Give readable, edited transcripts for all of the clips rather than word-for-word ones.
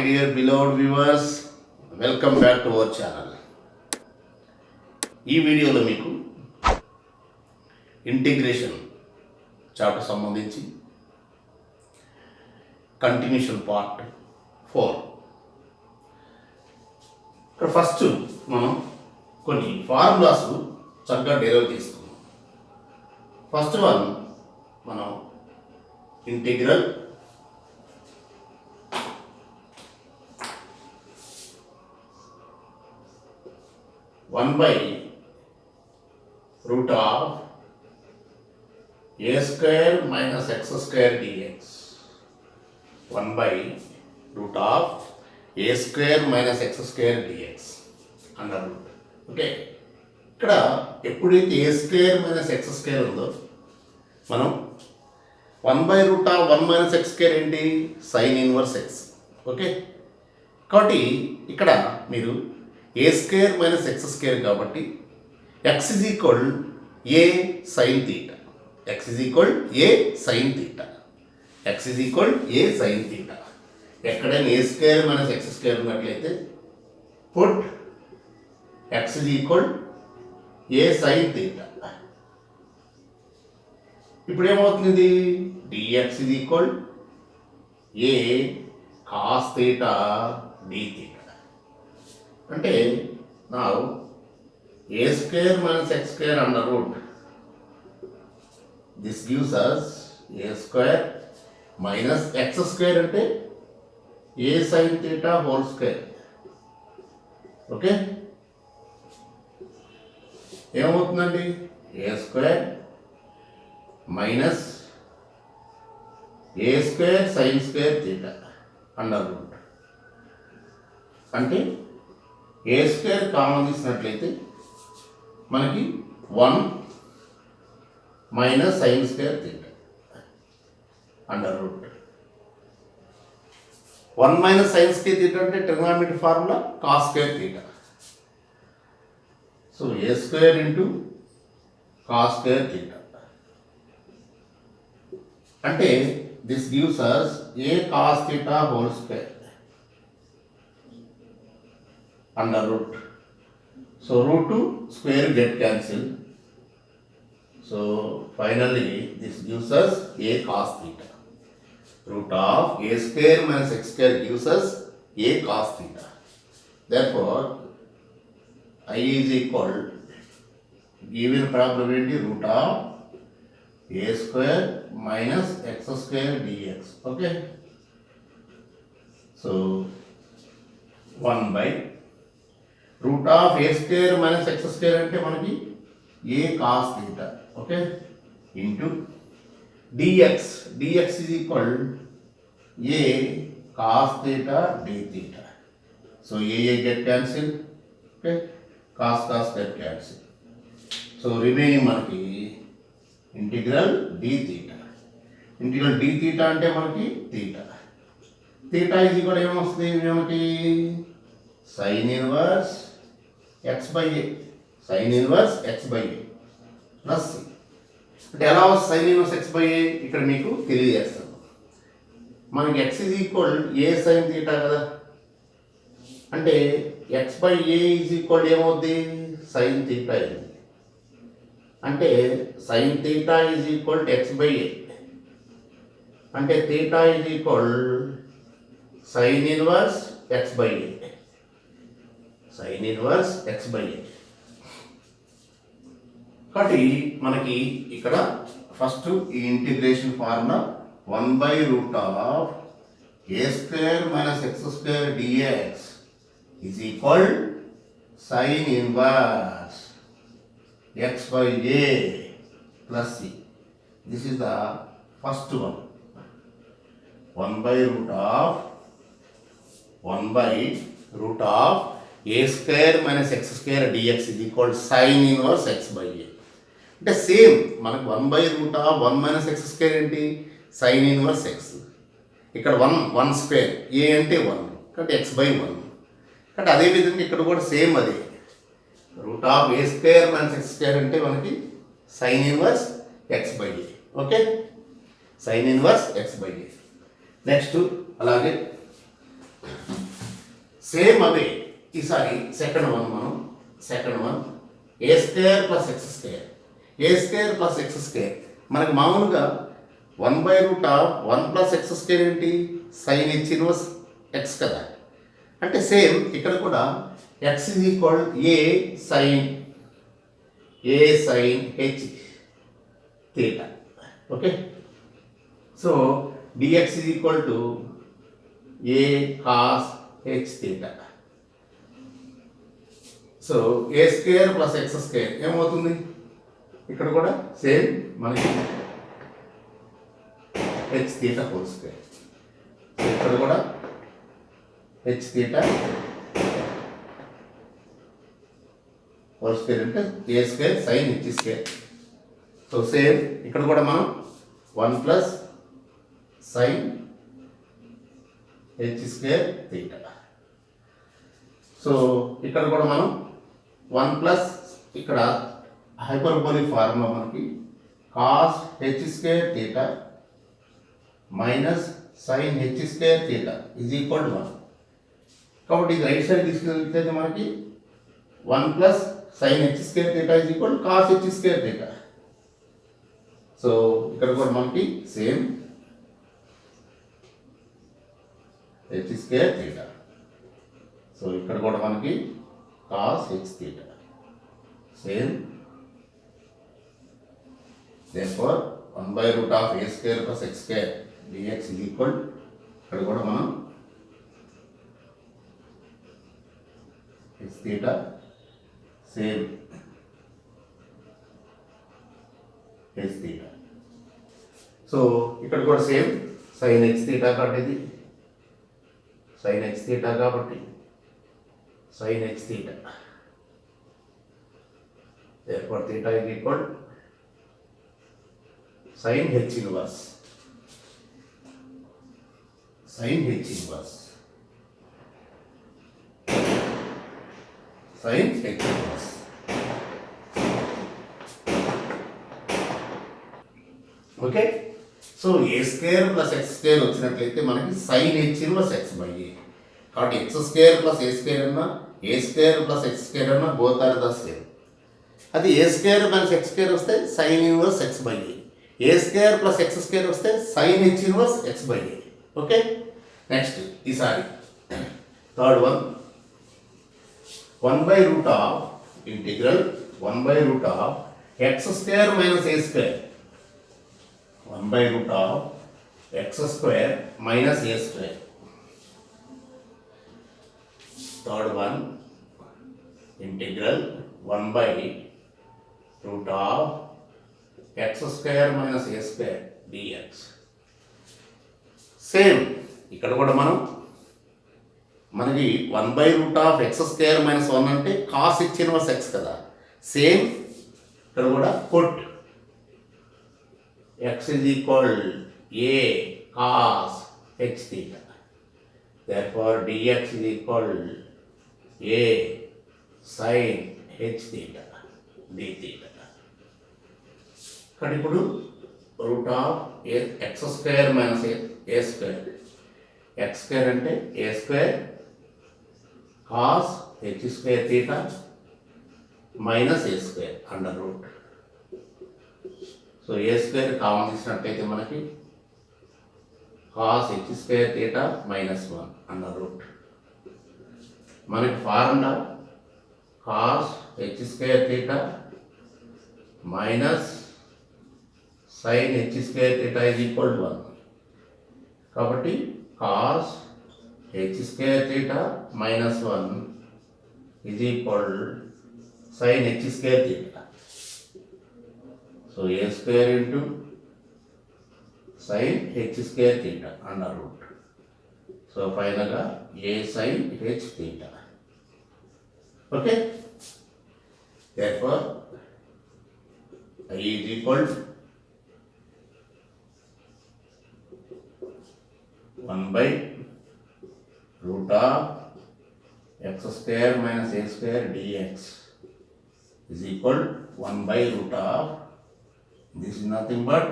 dear beloved viewers, welcome back to our channel. ఈ వీడియోలో మీకు ఇంటిగ్రేషన్ చాప్టర్ సంబంధించి కంటిన్యూషన్ పార్ట్ 4. ఇక్కడ ఫస్ట్ మనం కొన్ని ఫార్ములాస్ చక్కగా డెరైవ్ చేసుకున్నాం. ఫస్ట్ వన్ మనం integral one by root of a square minus x square dx. One by root of a square minus x square dx under root. Okay ఇక్కడ ఎప్పుడైతే a square minus x square ఉందో మనం 1 by root of 1 minus x square ఏంటి sine inverse x. Okay కాబట్టి ఇక్కడ మీరు ఏ square minus x square కాబట్టి x is equal a sine theta. X is equal a sine theta. X is equal a sine theta. ఎక్కడైనా a square minus x square ఉన్నట్లయితే put x is equal a sine theta. ఇప్పుడు ఏమవుతుంది dx is equal a cos theta d theta. అంటే నా a square minus x square under root this gives us a square minus x square అంటే a sine theta whole square. Okay ఏమవుతుందండి a square minus a square sine square theta under root. అంటే a square common తీసినట్లయితే మనకి 1 minus sine square theta under root. 1 minus sine square theta అంటే trigonometry formula cos square theta. So a square into cos square theta అంటే this gives us a cos theta whole square under root. So root 2 square get cancelled. So finally this gives us a cos theta. Root of a square minus x square gives us a cos theta. Therefore I is equal given probability root of a square minus x square dx. Okay. So 1 by root of a square minus x square అంటే మనకి a cos theta. Okay into dx. dx is equal a cos theta d theta. So a get cancel. Okay cos get cancel. So remaining మనకి integral d theta. Integral d theta అంటే మనకి theta. Theta is equal ఏమొస్తుంది మనకి sin inverse x by a. sin inverse x by a plus c. అంటే ఎలా వస్తుంది sin inverse x by a ఇక్కడ మీకు తెలియజేస్తాను. మనకి x is equal a sine theta కదా. అంటే x by a is equal ఏమవుద్ది సైన్ థీటా అయింది. అంటే sine theta is equal to x by a. అంటే theta is equal sine inverse x by a. Sine inverse x by a. కాబట్టి మనకి ఇక్కడ first ఈ integration formula 1 by root of a square minus x square dx is equal sine inverse x by a plus c. This is the first one. 1 by root of 1 by root of a square minus x square dx ఇది equal sine inverse x by a. అంటే same మనకు 1 by root of 1 minus x square ఏంటి sine inverse x. ఇక్కడ 1 square ఏ అంటే 1 కాబట్టి X by 1. కాబట్టి అదేవిధంగా ఇక్కడ కూడా సేమ్ అదే root of a square minus x square అంటే మనకి sine inverse x by a. Okay sin inverse x by a. Next అలాగే సేమ్ అవే ఈసారి second one a square plus x square. A square plus x square మనకు మామూలుగా 1/1 plus x square ఏంటి, sine h inverse x కదా. అంటే సేమ్ ఇక్కడ కూడా x is equal a sine h theta. Okay, so dx is equal to A cos h theta. So a square plus x square ఏమవుతుంది, ఇక్కడ కూడా సేమ్ మనకి హెచ్ థీటా హోల్ స్క్వేర్. ఇక్కడ కూడా హెచ్ థీటా హోల్ స్క్వేర్ అంటే a square sine h square. So same ఇక్కడ కూడా మనం 1 plus sine h square theta. So ఇక్కడ కూడా మనం 1 ప్లస్ ఇక్కడ హైపర్బోలిక్ ఫార్ములా మనకి cos h square theta minus sine h square theta is equal to 1. కాబట్టి ఇది రైట్ సైడ్ తీసుకెళ్తే మనకి 1 plus sine h square theta is equal cos h square theta. So ఇక్కడ కూడా మనకి same h square theta. So ఇక్కడ కూడా మనకి cos h theta same. therefore 1/√a square plus x square dx is equal, ఇక్కడ కూడా మనం h theta same h theta. So ఇక్కడ కూడా సేమ్ sin h theta కాబట్టి sin h theta కాబట్టి sin h theta, therefore theta is equal sin h inverse sin h inverse okay. So a square plus x square వచ్చినట్లయితే మనకి sine h inverse x by a. కాబట్టి x square plus a square అన్నా a square plus x square అన్నా both are the same. అది a square plus x square వస్తే sine inverse x by a square plus x square వస్తే sine h inverse x by a. Okay, next ఈసారి third one 1/√a integral 1/√a x square minus a square 1/√a x square minus a square. Third one integral 1/√a x square minus a square dx. Same ఇక్కడ కూడా మనకి 1/√a x square minus 1 అంటే cos h inverse x కదా. Same ఇక్కడ కూడా put x is equal a cos h theta, therefore dx is equal a sin h theta d theta. కానీ ఇప్పుడు root of x square minus a square, x square అంటే a square cos h square theta minus a square under root. So a square common తీసినట్టయితే మనకి cos h square theta minus 1 under root. మనకి formula cos h square theta minus sine h square theta is equal to 1. కాబట్టి cos h square theta minus 1 is equal sine h square theta. So a square into sine h square theta under root. So ఫైనల్గా a sine h theta. Okay, therefore I is equal to 1/√a x square minus a square dx is equal 1/√a. This is nothing but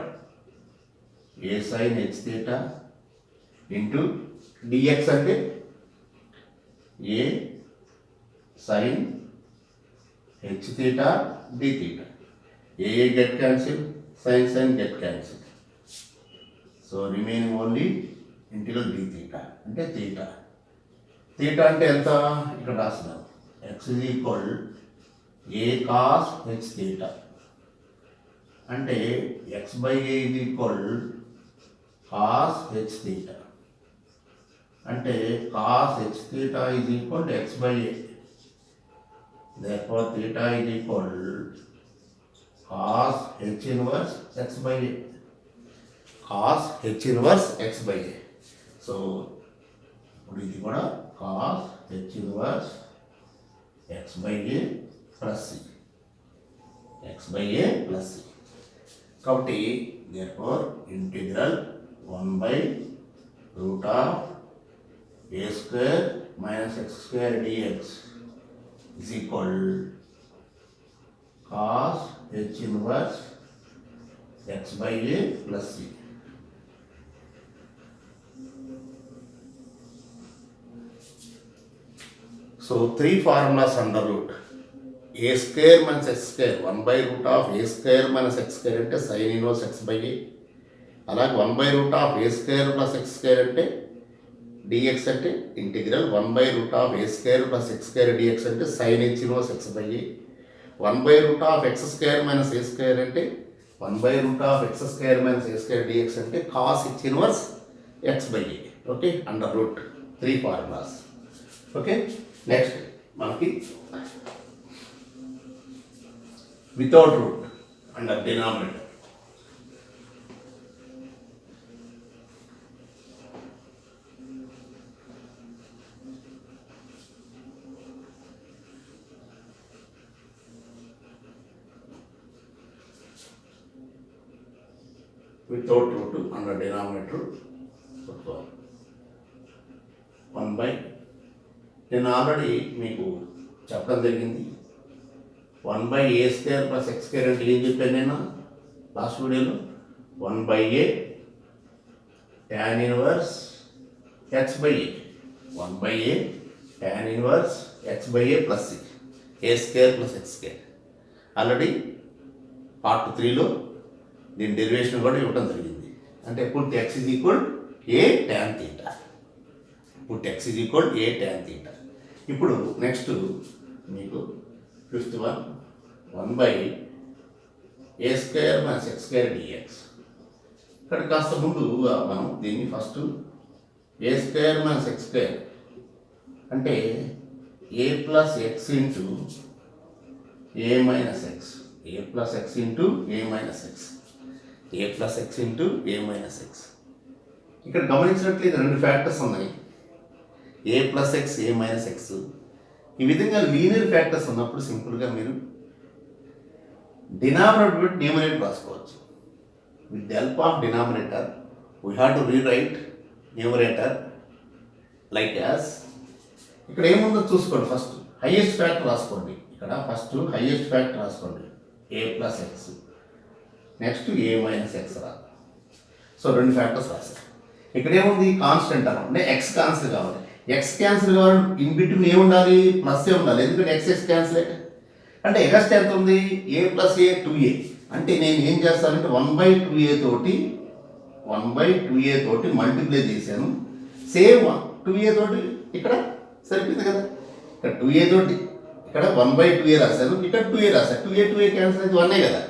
a sin h theta into dx అంటే a sine h theta d theta. A get cancel, sine get cancel. So remaining only integral d theta అంటే theta. Theta అంటే ఎంత ఇక్కడ రాస్తున్నాను, x is equal a cos h theta అంటే x by a is equal cos h theta అంటే cos h theta is equal to x by a. therefore theta is equal cos h inverse x by a. cos h inverse x by a. So ఇప్పుడు ఇది కూడా cos h inverse x by a plus c. x by a plus c. కాబట్టి therefore integral 1 by root of a square minus x square dx is equal cos h inverse x by a plus c. So three formulas under root. A square minus x square 1 by root of a square minus x square అంటే sin inverse x by a. అలాగే 1 by root of a square plus x square అంటే dx అంటే integral 1 by root of a square plus x square dx అంటే sin h inverse x by a. 1 by root of x square minus a square అంటే 1 by root of x square minus a square dx అంటే cos h inverse x by a. Okay, under root 3 formulas. Okay, next మనకి without root under denominator. Without root under denominator 1 by, నేను already మీకు చెప్పడం జరిగింది 1 by a square plus x square అంటే ఏం చెప్పాను నేను లాస్ట్ వీడియోలో. 1 by a tan inverse x by a. 1 by a tan inverse x by a plus c, a square plus x square. Already part 3లో దీని డెరివేషన్ కూడా ఇవ్వడం జరిగింది. అంటే put x is equal a tan theta. Put x is equal a tan theta. ఇప్పుడు next మీకు fifth one 1 by a square minus x square dx. ఇక్కడ కాస్త ముందు మనం దీన్ని first a square minus x square అంటే a plus x into a minus x. A plus x into a minus x. A plus x into a minus x. ఇక్కడ గమనించినట్లయితే రెండు factors ఉన్నాయి, a plus X A minus X. ఈ విధంగా linear factors ఉన్నప్పుడు సింపుల్గా మీరు డినామినేటర్ విత్ న్యూమరేటర్ రాసుకోవచ్చు. With the help of denominator we have to rewrite numerator like as. ఇక్కడ ఏముందో చూసుకోండి, ఫస్ట్ హైయెస్ట్ ఫ్యాక్టర్ రాసుకోండి. ఇక్కడ ఫస్ట్ హైయెస్ట్ ఫ్యాక్టర్ రాసుకోండి ఏ ప్లస్ ఎక్స్, నెక్స్ట్ ఏ మైనస్ ఎక్స్ రా. సో రెండు ఫ్యాక్టర్స్ రాశారు. ఇక్కడ ఏముంది కాన్స్టెంట్ అంటే ఎక్స్ క్యాన్సిల్ కావాలి. ఎక్స్ క్యాన్సిల్ కావాలి ఇన్ బిట్వీన్ ఏముండాలి, ప్లస్ ఏ ఉండాలి. ఎందుకంటే ఎక్స్ క్యాన్సిల్ అంటే ఎగస్ట్ ఎంత ఉంది, ఏ ప్లస్ ఏ 2a. అంటే నేను ఏం చేస్తానంటే 1/2a తోటి 1/2a తోటి మల్టిప్లై చేశాను. సేమ్ 2a తోటి ఇక్కడ సరిపోయింది కదా. ఇక్కడ 2a తోటి ఇక్కడ 1/2a రాశాను, ఇక్కడ 2a రాశాను. 2a క్యాన్సిల్ అయితే 1 కదా.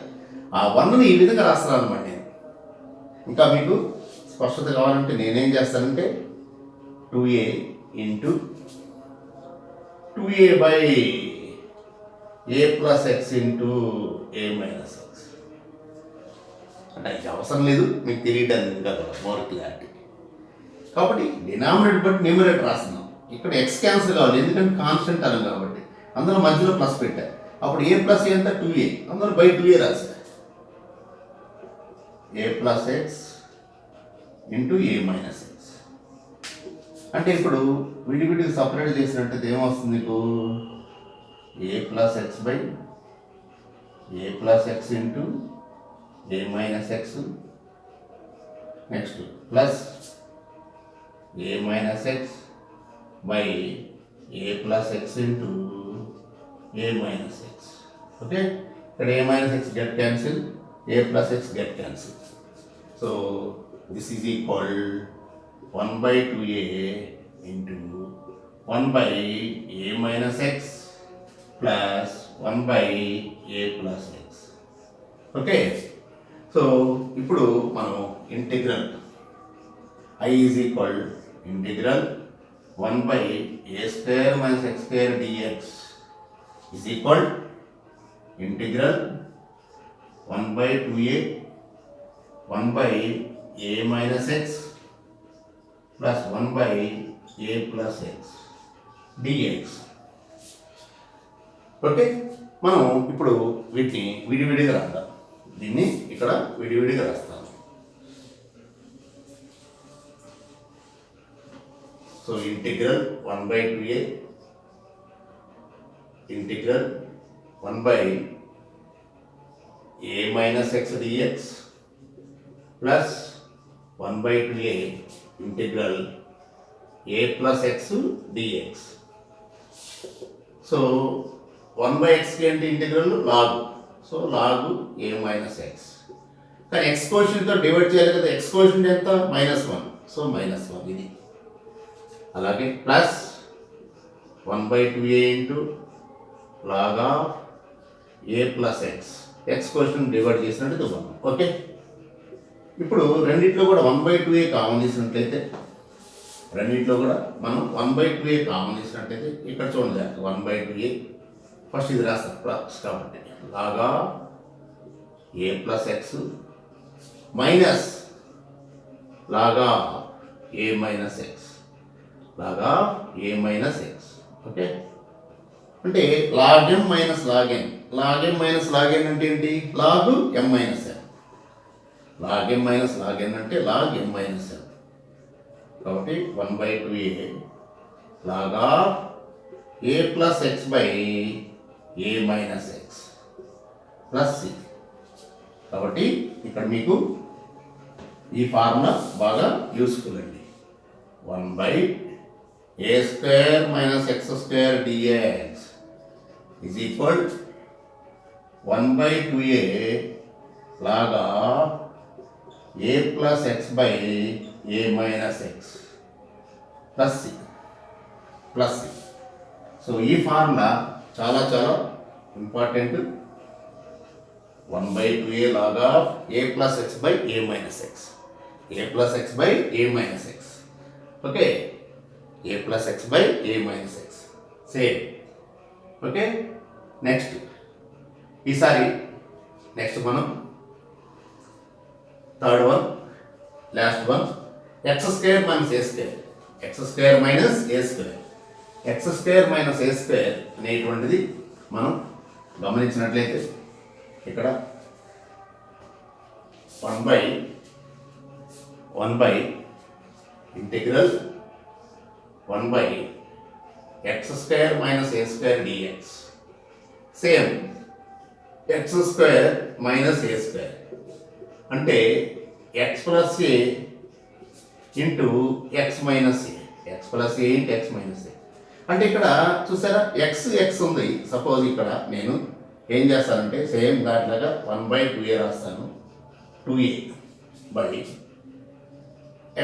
ఆ 1ని ఈ విధంగా రాస్తాను అనమాట నేను. ఇంకా మీకు స్పష్టత కావాలంటే నేనేం చేస్తానంటే 2a into 2a by a plus x into a minus x. అంటే ఇది అవసరం లేదు మీకు తెలియడానికి, ఇంకా మోర్ క్లారిటీ. కాబట్టి డినామినేటర్ బట్టి న్యూమరేటర్ రాస్తున్నాం. ఇక్కడ ఎక్స్ క్యాన్సిల్ కావాలి ఎందుకంటే కాన్స్టెంట్ అనం కాబట్టి, అందులో మధ్యలో ప్లస్ పెట్టారు. అప్పుడు ఏ ప్లస్ ఏ అంతా 2a, అందులో బై 2a రాశారు. A plus x into a minus x. అంటే ఇప్పుడు విడివిడికి సపరేట్ చేసినట్టయితే ఏమొస్తుంది మీకు, a plus x by a plus x into a minus x, next plus a minus x by a plus x into a minus x. Okay, then a minus x get cancelled, a plus x get cancelled. So this is equal 1 by 2a into 1 by a minus x plus 1 by a plus x. Okay, so ఇప్పుడు మనం integral I is equal integral 1 by a square minus x square dx is equal integral 1 by 2a 1 by a minus x plus 1 by a plus x dx. Okay, మనం ఇప్పుడు వీటిని విడివిడిగా రాద్దాం. దీన్ని ఇక్కడ విడివిడిగా రాస్తాను. సో ఇంటిగ్రల్ 1 by 2a ఇంటిగ్రల్ 1 by a minus x dx plus 1 by 2a ఇంటిగ్రల్ a plus x dx. So 1 by x ఏంటి integral log, so log a minus x. కానీ x కోషెంట్తో డివైడ్ చేయాలి కదా, x కోషెంట్ ఎంత -1, సో -1 ఇది. అలాగే plus 1 by 2a into log of a plus x, x question divide చేసినట్టు చూద్దాం. ఓకే, ఇప్పుడు రెండిట్లో కూడా 1 by 2a కామన్ తీసినట్లయితే, రెండిట్లో కూడా మనం 1 by 2a కామన్ తీసినట్లయితే ఇక్కడ చూడండి 1 by 2a ఫస్ట్ ఇది రాస్తాం ప్లస్ కాబట్టి log of a plus x minus log of a minus x, log of a minus x. Okay, అంటే log m minus log n, log m minus log n అంటే ఏంటి, log m minus n, log m minus log n అంటే log m minus n. కాబట్టి 1 by 2a log of a plus x by a minus x plus c. కాబట్టి ఇక్కడ మీకు ఈ formula బాగా useful అండి. 1 by a square minus x square dx is equal 1 by 2a log of a plus x by a minus x plus c plus c. So ఈ formula చాలా చాలా important. 1 by 2a log of a plus x by a minus x, a plus x by a minus x. Okay, a plus x by a minus x same. Okay, next ఈసారి next మనం third one last one x square minus a square, x square minus a square, x square minus a square అనేటువంటిది మనం గమనించినట్లయితే ఇక్కడ 1 by integral 1 by x square minus a square dx same x square minus a square అంటే x plus a into x minus a, x plus a into x minus a. అంటే ఇక్కడ చూసారా x ఉంది. Suppose ఇక్కడ నేను ఏం చేస్తానంటే same దాంట్లాగా 1 by 2a రాస్తాను, 2a by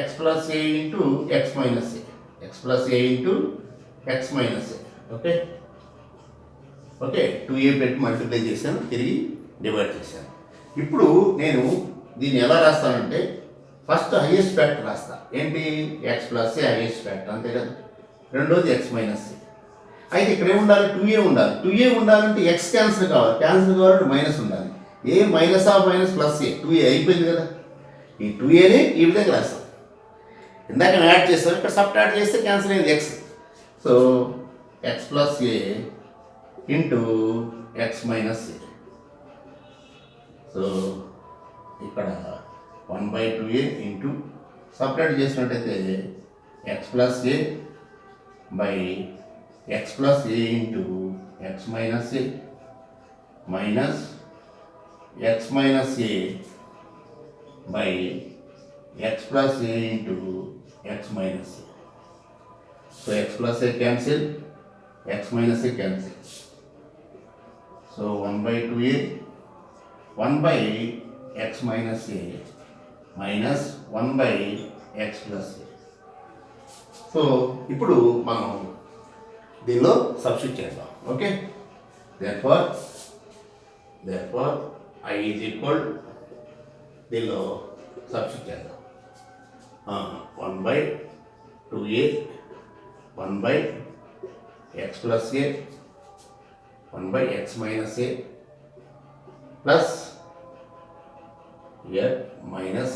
x plus a into x minus a, x plus a into x minus a. Okay okay, 2a పెట్టి మల్టిప్లై చేశాను, తిరిగి డివైడ్ చేశాను. ఇప్పుడు నేను దీన్ని ఎలా రాస్తానంటే ఫస్ట్ హైయెస్ట్ ఫ్యాక్టర్ రాస్తా. ఏంటి, x plus a highest factor అంతే కదా. రెండోది x minus a. అయితే ఇక్కడ ఏముండాలి, 2a ఉండాలి. 2a ఉండాలంటే x క్యాన్సిల్ కావాలి, క్యాన్సిల్ కావాలంటే మైనస్ ఉండాలి. a minus of minus plus a, 2a అయిపోయింది కదా. ఈ 2aని ఈ విధంగా రాస్తాం. ఇందాక యాడ్ చేస్తాం, ఇక్కడ సబ్ట్రాక్ట్ చేస్తే క్యాన్సిల్ అయింది x. So x plus a into x minus a. So ఇక్కడ 1 by 2a ఇంటూ సబ్ట్రాక్ట్ చేసినట్టయితే x plus a by x plus a into x minus a minus x minus a by x plus a into x minus a. So x plus a cancel, x minus a cancel. So 1 by 2a 1 by x minus a minus 1 by x plus a. So ఇప్పుడు మనం దీనిలో substitute చేద్దాం. Okay, therefore I is equal, దీనిలో substitute చేద్దాం. 1 by 2a 1 by x plus a 1 by x minus a plus here minus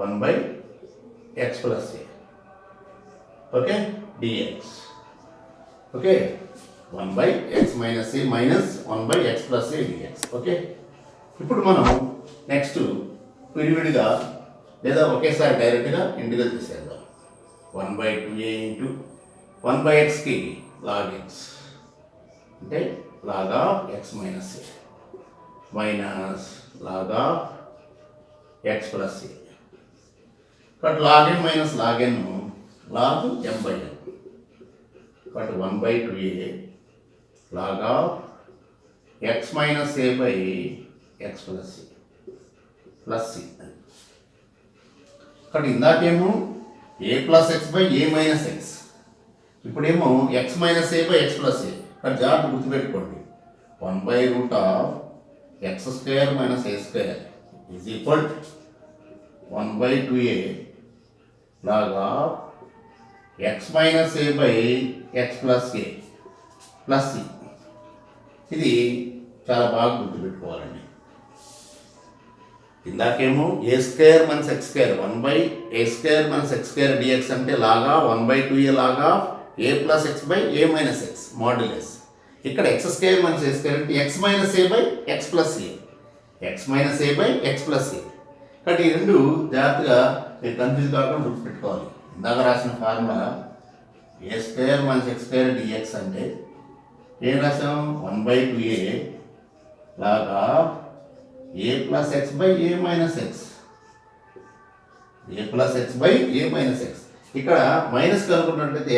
1 by x plus a. Okay, dx. Okay, 1 by x minus a minus 1 by x plus a dx. Okay, ఇప్పుడు మనం next విడివిడిగా లేదా ఒకేసారి డైరెక్ట్గా integral చేసేద్దాం. 1 by 2a into 1 by xకి log x అంటే log of x minus a minus log of x plus a. కాబట్టి log n minus log n log m by n. కాబట్టి 1 by 2a log of x minus a by x plus c plus c. కాబట్టి ఇందాకేమో a plus x by a minus x, ఇప్పుడేమో x minus a by x plus a. కానీ జాగ్రత్త గుర్తుపెట్టుకోండి, 1 by root of x square minus a square is equal 1 by 2a log of x minus a by x plus a plus c. ఇది చాలా బాగా గుర్తుపెట్టుకోవాలండి. ఇందాకేమో a square minus x square 1 by a square minus x square dx అంటే లాగా 1 by 2a లాగా a plus x by a minus x modulus. ఇక్కడ x square minus a square అంటే x minus a by x plus a, x minus a by x plus a. కాబట్టి ఈ రెండు జాగ్రత్తగా మీరు కన్ఫ్యూజ్ కాకుండా గుర్తుపెట్టుకోవాలి. ఇందాక రాసిన formula a square minus x square dx అంటే ఏం రాసాం 1 బై 2a లాగా a plus x by a minus x, a plus x by a minus x. ఇక్కడ మైనస్ కనుక్కున్నట్లయితే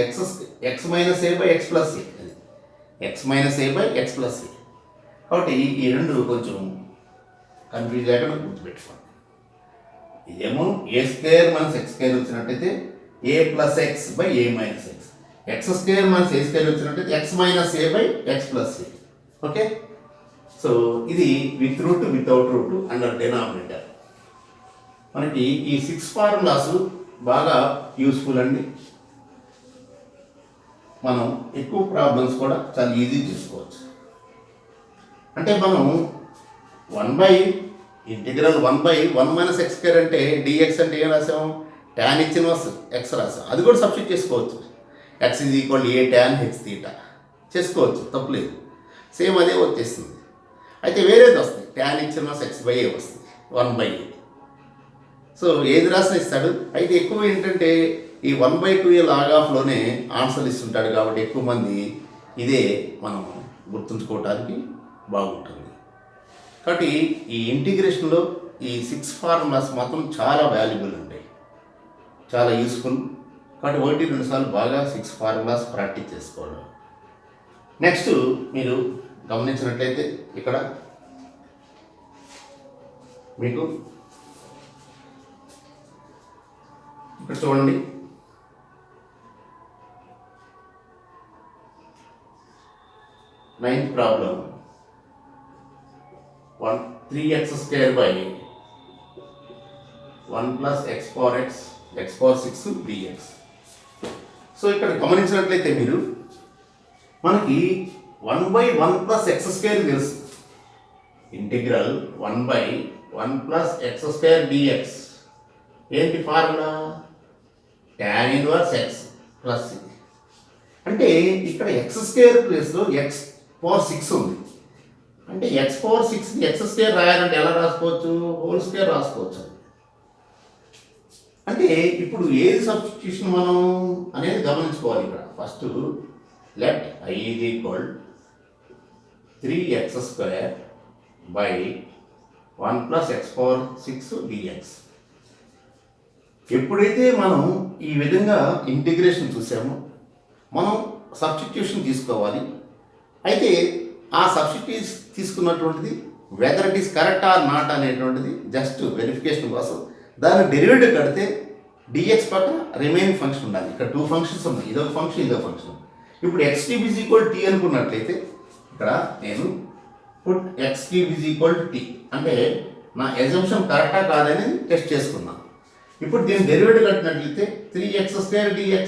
x minus a by x plus a, x minus a by x plus a. కాబట్టి ఈ రెండు కొంచెం confuse లేకుండా గుర్తుపెట్టుకోండి. ఇదేమో a square minus x square వచ్చినట్టయితే a plus x by a minus X, X square minus a square వచ్చినట్టయితే x minus a by x plus a. Okay, so ఇది with root without root under denominator. మనకి ఈ 6 formulas బాగా useful అండి. మనం ఎక్కువ problems కూడా చాలా ఈజీ చేసుకోవచ్చు. అంటే మనం 1 by integral 1 by 1 minus x square అంటే డిఎక్స్ అంటే ఏం రాసాం, tan ఇన్వర్స్ ఎక్స్ రాసాం. అది కూడా సబ్స్టిట్యూట్ చేసుకోవచ్చు. X is equal a tan H theta చేసుకోవచ్చు, తప్పులేదు. సేమ్ అదే వచ్చేస్తుంది. అయితే వేరేది వస్తుంది, tan ఇన్వర్స్ ఎక్స్ బై ఏ వస్తుంది 1 బై ఏ. సో ఏది రాసిన ఇస్తాడు. అయితే ఎక్కువ ఏంటంటే ఈ 1 బై 2a లాగ్ ఆఫ్లోనే ఆన్సర్లు ఇస్తుంటాడు. కాబట్టి ఎక్కువ మంది ఇదే మనం గుర్తుంచుకోవడానికి బాగుంటుంది. కాబట్టి ఈ ఇంటిగ్రేషన్లో ఈ 6 ఫార్ములాస్ మాత్రం చాలా వాల్యుబుల్ ఉంటాయి, చాలా యూస్ఫుల్. కాబట్టి 1-2 సార్లు బాగా 6 ఫార్ములాస్ ప్రాక్టీస్ చేసుకోవడం. నెక్స్ట్ మీరు గమనించినట్లయితే ఇక్కడ మీకు ఇక్కడ చూడండి, ninth problem 3x square by 1 plus x power x x power 6 dx. So ఇక్కడ గమనించినట్లయితే మీరు మనకి 1 బై 1 ప్లస్ ఎక్స్ స్క్వేర్ తెలుసు. Integral 1 by 1 plus x square dx ఏంటి formula, tan inverse x plus c. అంటే ఇక్కడ ఎక్స్ స్క్వేర్ ప్లేస్లో x power 6 ఉంది. అంటే ఎక్స్ పవర్ 6 ఎక్స్ స్క్వేర్ రాయాలంటే ఎలా రాసుకోవచ్చు, హోల్ స్క్వేర్ రాసుకోవచ్చు. అంటే ఇప్పుడు ఏది సబ్స్టిట్యూషన్ మనం అనేది గమనించుకోవాలి. ఇక్కడ first let I is equal 3x square by 1 plus x power 6 dx. ఎప్పుడైతే మనం ఈ విధంగా ఇంటిగ్రేషన్ చూసామో మనం సబ్స్టిట్యూషన్ తీసుకోవాలి. అయితే ఆ సబ్స్టిట్యూషన్ తీసుకున్నటువంటిది whether it is correct or not అనేటువంటిది జస్ట్ వెరిఫికేషన్ కోసం దాని డెరివేటివ్ కడితే డిఎక్స్ పక్కన రిమైనింగ్ ఫంక్షన్ ఉండాలి. ఇక్కడ 2 ఫంక్షన్స్ ఉన్నాయి, ఇదొక ఫంక్షన్ ఇదొక ఫంక్షన్. ఇప్పుడు x cube is equal t అనుకున్నట్లయితే ఇక్కడ నేను put x cube is equal t అంటే నా ఎజంప్షన్ కరెక్టా కాదని టెస్ట్ చేసుకున్నాను. ఇప్పుడు దీని డెరివేటివ్ కట్టినట్లయితే 3x² dx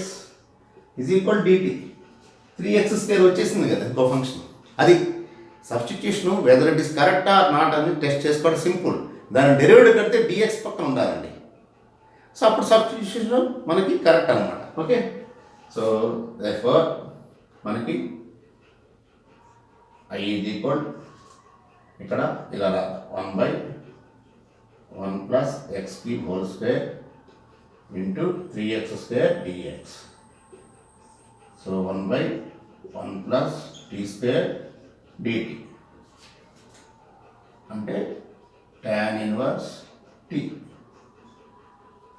is equal dt. 3x² వచ్చేసింది కదా ఇంకో ఫంక్షన్. అది substitution whether it is correct or not అని టెస్ట్ చేసుకోవడం సింపుల్. దాని డెరివేటివ్ కడితే dx పక్కన ఉండాలండి. సో అప్పుడు సబ్స్టిట్యూషన్ మనకి కరెక్ట్ అనమాట. ఓకే, సో దేర్ఫోర్ మనకి I ఈజ్ ఈక్వల్ ఇక్కడ ఇలా 1/1 plus X cube whole square into 3x² dx. So 1/1 plus t² dt అంటే tan ఇన్వర్స్ t.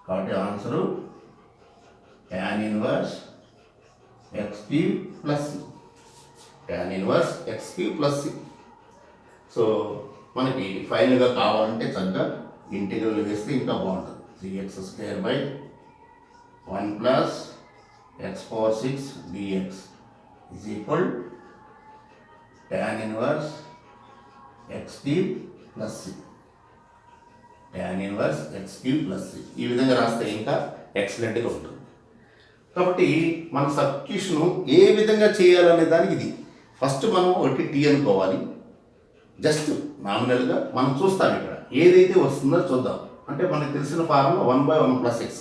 కాబట్టి answer tan inverse x cube plus tan inverse x cube plus. So మనకి ఫైనల్గా కావాలంటే చక్కగా integral వేస్తే ఇంకా బాగుంటుంది. 3x² 1 plus x⁴ dx is equal tan inverse x cube plus tan inverse x cube plus. ఈ విధంగా రాస్తే ఇంకా ఎక్సలెంట్గా ఉంటుంది. కాబట్టి మన సబ్స్టిట్యూషన్ ఏ విధంగా చేయాలనే దానికి ఇది ఫస్ట్ మనం ఒకటి టీ అనుకోవాలి. జస్ట్ నామినల్గా మనం చూస్తాం ఇక్కడ ఏదైతే వస్తుందో చూద్దాం. అంటే మనకు తెలిసిన ఫార్ములా 1/1 ప్లస్ x².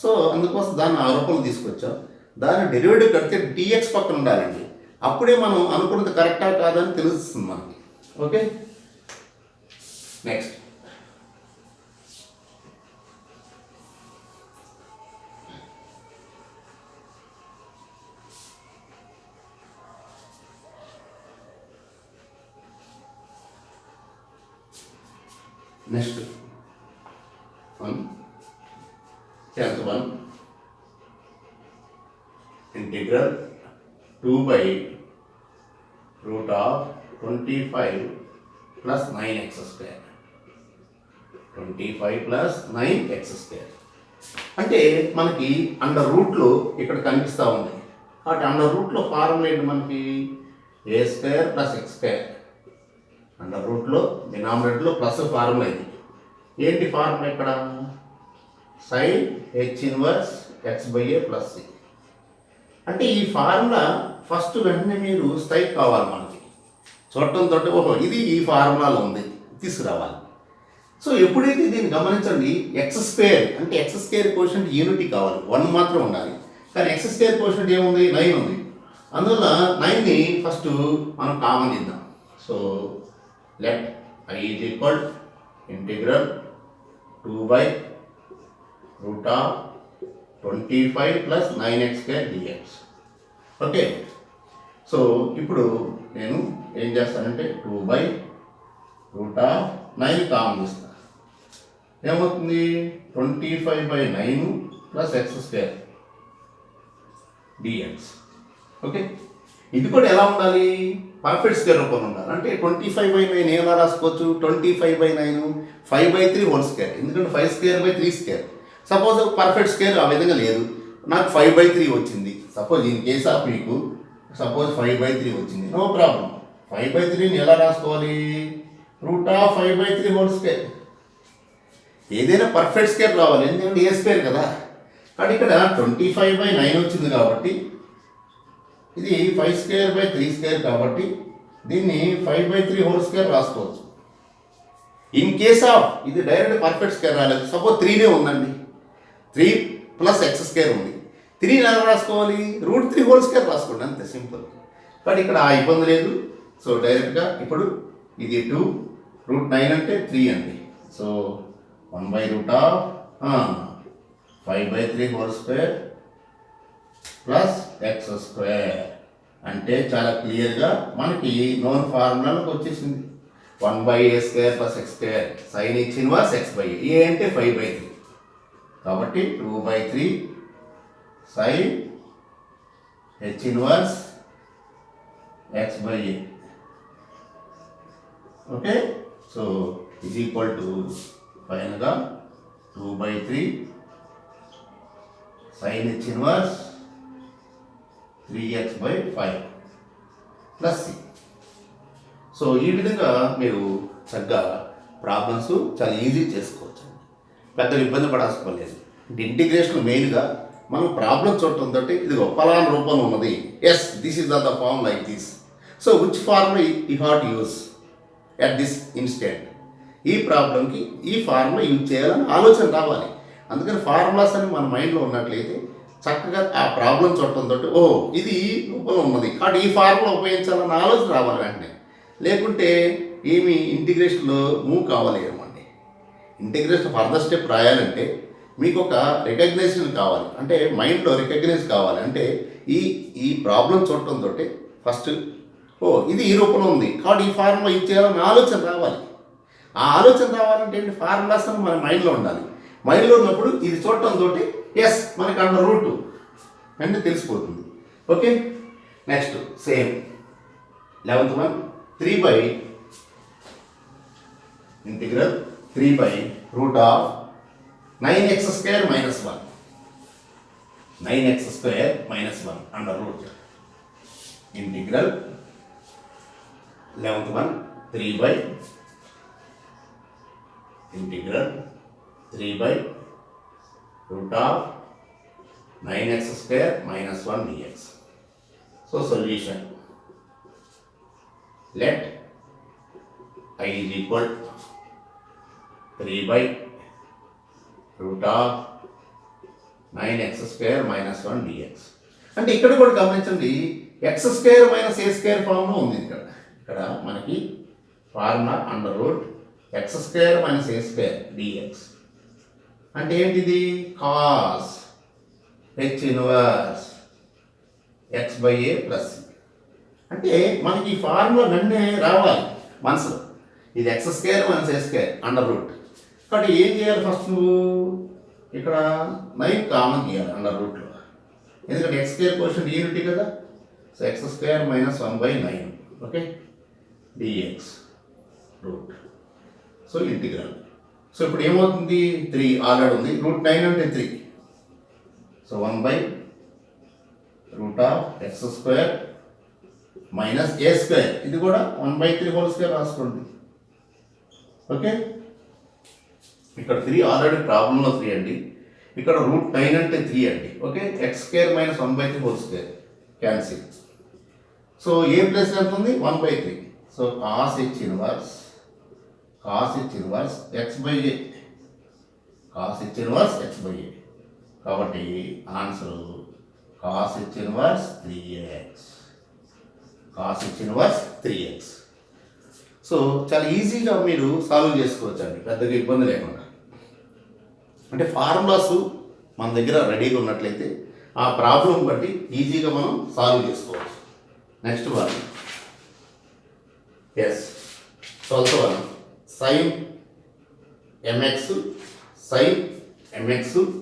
సో అందుకోసం దాన్ని ఆ రూపంలో తీసుకొచ్చాం. దాని డెరివేటివ్ కడితే dx పక్కన ఉండాలండి. అప్పుడే మనం అనుకున్నది కరెక్టా కాదని తెలుస్తుంది మనకి. Okay, next tenth one integral 2/√25 plus 9x². 25 plus 9x². అంటే మనకి అండర్ రూట్లో ఇక్కడ కనిపిస్తూ ఉంది. కాబట్టి అండర్ రూట్లో ఫార్ములా ఏంటి మనకి a² + x². అండర్ రూట్లో డినామినేటర్లో ప్లస్ ఫార్ములా ఇది. ఏంటి ఫార్ములా ఇక్కడ sin h inverse x/a plus c. అంటే ఈ ఫార్ములా ఫస్ట్ వెంటనే మీరు స్ట్రైక్ కావాలి మనకి చూడటంతో ఓహో ఇది ఈ ఫార్ములాలో ఉంది తీసుకురావాలి. సో ఎప్పుడైతే దీన్ని గమనించండి x² అంటే x² కోషెంట్ యూనిటీ కావాలి, 1 మాత్రం ఉండాలి. కానీ x² కోషెంట్ ఏముంది 9 ఉంది. అందువల్ల 9ని ఫస్ట్ మనం కామన్ ఇద్దాం. So let I is equal integral 2/√25 plus 9x² dx. Okay, so ఇప్పుడు నేను ఏం చేస్తానంటే 2/√9 కామన్ ఇస్తాను. ఏమవుతుంది 25/9 ప్లస్ x² dx. ఓకే, ఇది కూడా ఎలా ఉండాలి పర్ఫెక్ట్ స్క్వేర్ రూపంలో ఉండాలి. అంటే 25/9 ఎలా రాసుకోవచ్చు 25/9 5/3 హోల్ స్క్వేర్. ఎందుకంటే 5²/3². సపోజ్ పర్ఫెక్ట్ స్క్వేర్ ఆ విధంగా లేదు, నాకు 5/3 వచ్చింది. సపోజ్ ఇన్ కేస్ ఆఫ్ మీకు సపోజ్ 5/3 వచ్చింది, నో ప్రాబ్లం. 5/3ని ఎలా రాసుకోవాలి √5/3 హోల్ స్క్వేర్. ఏదైనా పర్ఫెక్ట్ స్క్వేర్ రావాలి ఎందుకంటే a² కదా. కానీ ఇక్కడ 25/9 వచ్చింది కాబట్టి ఇది 5²/3² కాబట్టి దీన్ని 5/3 హోల్ స్క్వేర్ రాసుకోవచ్చు. ఇన్ కేస్ ఆఫ్ ఇది డైరెక్ట్ పర్ఫెక్ట్ స్క్వేర్ రాలేదు, సపోజ్ 3నే ఉందండి, 3 ప్లస్ x² ఉంది. 3ని ఎలా రాసుకోవాలి √3 హోల్ స్క్వేర్ రాసుకోండి, అంతే సింపుల్. కానీ ఇక్కడ ఆ ఇబ్బంది లేదు. సో డైరెక్ట్గా ఇప్పుడు ఇది 2√9 అంటే 3 అండి. So 1/5/3 whole square plus x² అంటే చాలా క్లియర్గా మనకి నోన్ ఫార్ములాలకు వచ్చేసింది. 1/a² plus x² sin h inverse x/a. ఏ అంటే 5/3 కాబట్టి 2/3 sin H inverse x by a. Okay, so is equal to finally 2 by 3 sin h inverse 3x by 5 plus c. So ఈ విధంగా మీరు చక్కగా ప్రాబ్లమ్స్ చాలా ఈజీ చేసుకోవచ్చు, పెద్దగా ఇబ్బంది పడాల్సుకోలేదు. ఇంటిగ్రేషన్ మెయిన్గా మనం ప్రాబ్లం చూడటంతో ఇది పలానా రూపంలో ఉన్నది, yes this is the form like this, so which formula you had use at this instant. ఈ ప్రాబ్లంకి ఈ ఫార్ములా యూజ్ చేయాలని ఆలోచన రావాలి. అందుకని ఫార్ములాస్ అని మన మైండ్లో ఉన్నట్లయితే చక్కగా ఆ ప్రాబ్లం చూడటంతో ఓ ఇది ఈ రూపంలో ఉన్నది కాబట్టి ఈ ఫార్ములా ఉపయోగించాలన్న ఆలోచన రావాలి వెంటనే. లేకుంటే ఏమి ఇంటిగ్రేషన్లో మూవ్ కావాలి ఏమండి. ఇంటిగ్రేషన్ ఫర్దర్ స్టెప్ రాయాలంటే మీకు ఒక రికగ్నైజేషన్ కావాలి, అంటే మైండ్లో రికగ్నైజ్ కావాలి. అంటే ఈ ప్రాబ్లం చూడటంతో ఫస్ట్ ఓ ఇది ఈ రూపంలో ఉంది కాబట్టి ఈ ఫార్ములా యూజ్ చేయాలన్న ఆలోచన రావాలి. ఆ ఆలోచన రావాలంటే ఏంటి, ఫార్ములాస్ అని మన మైండ్లో ఉండాలి. మైండ్లో ఉన్నప్పుడు ఇది చూడటంతో ఎస్ మనకి అండర్ రూట్ అంటే తెలిసిపోతుంది. Okay, next same 11th one 3 by integral 3 by root of 9x square minus 1, 9x square minus 1 under root integral 11th one 3 by integral 3 by root of 9x square minus 1 dx. So solution, let I is equal 3 by root of 9x square minus 1 dx. అంటే ఇక్కడ కూడా గమనించండి, x square minus a square ఫార్మ్లో ఉంది. ఇక్కడ మనకి formula under root x square minus a square dx అంటే ఏంటిది, cos h inverse x by a plus. అంటే మనకి ఈ ఫార్ములా వెంటనే రావాలి మనసులో, ఇది x square minus a square under root. కాబట్టి ఏం చేయాలి, ఫస్ట్ నువ్వు ఇక్కడ 9 కామన్ చేయాలి అండర్ రూట్లో, ఎందుకంటే ఎక్స్ స్క్వేర్ క్వశ్చన్ యూనిటీ కదా. So x square minus 1/9 okay dx root. So integral. So ఇప్పుడు ఏమవుతుంది, 3 ఆల్రెడీ ఉంది, రూట్ 9 అంటే 3. So 1/root of x square minus a square, ఇది కూడా 1/3 హోల్ స్క్వేర్ రాసుకోండి. ఓకే, ఇక్కడ 3 ఆల్రెడీ ప్రాబ్లంలో 3 అండి, ఇక్కడ రూట్ 9 అంటే 3 అండి. Okay, x square minus 1/3 whole square cancel. So a plus ఎంత ఉంది, 1/3. So cos h inverse x by a, cos h inverse x by a. కాబట్టి answer cos h inverse 3x, cos h inverse 3x. So చాలా ఈజీగా మీరు solve చేసుకోవచ్చు అండి, పెద్దగా ఇబ్బంది లేకుండా. అంటే ఫార్ములాస్ మన దగ్గర రెడీగా ఉన్నట్లయితే ఆ ప్రాబ్లం బట్టి ఈజీగా మనం సాల్వ్ చేసుకోవచ్చు. Next one as 12th one sin mx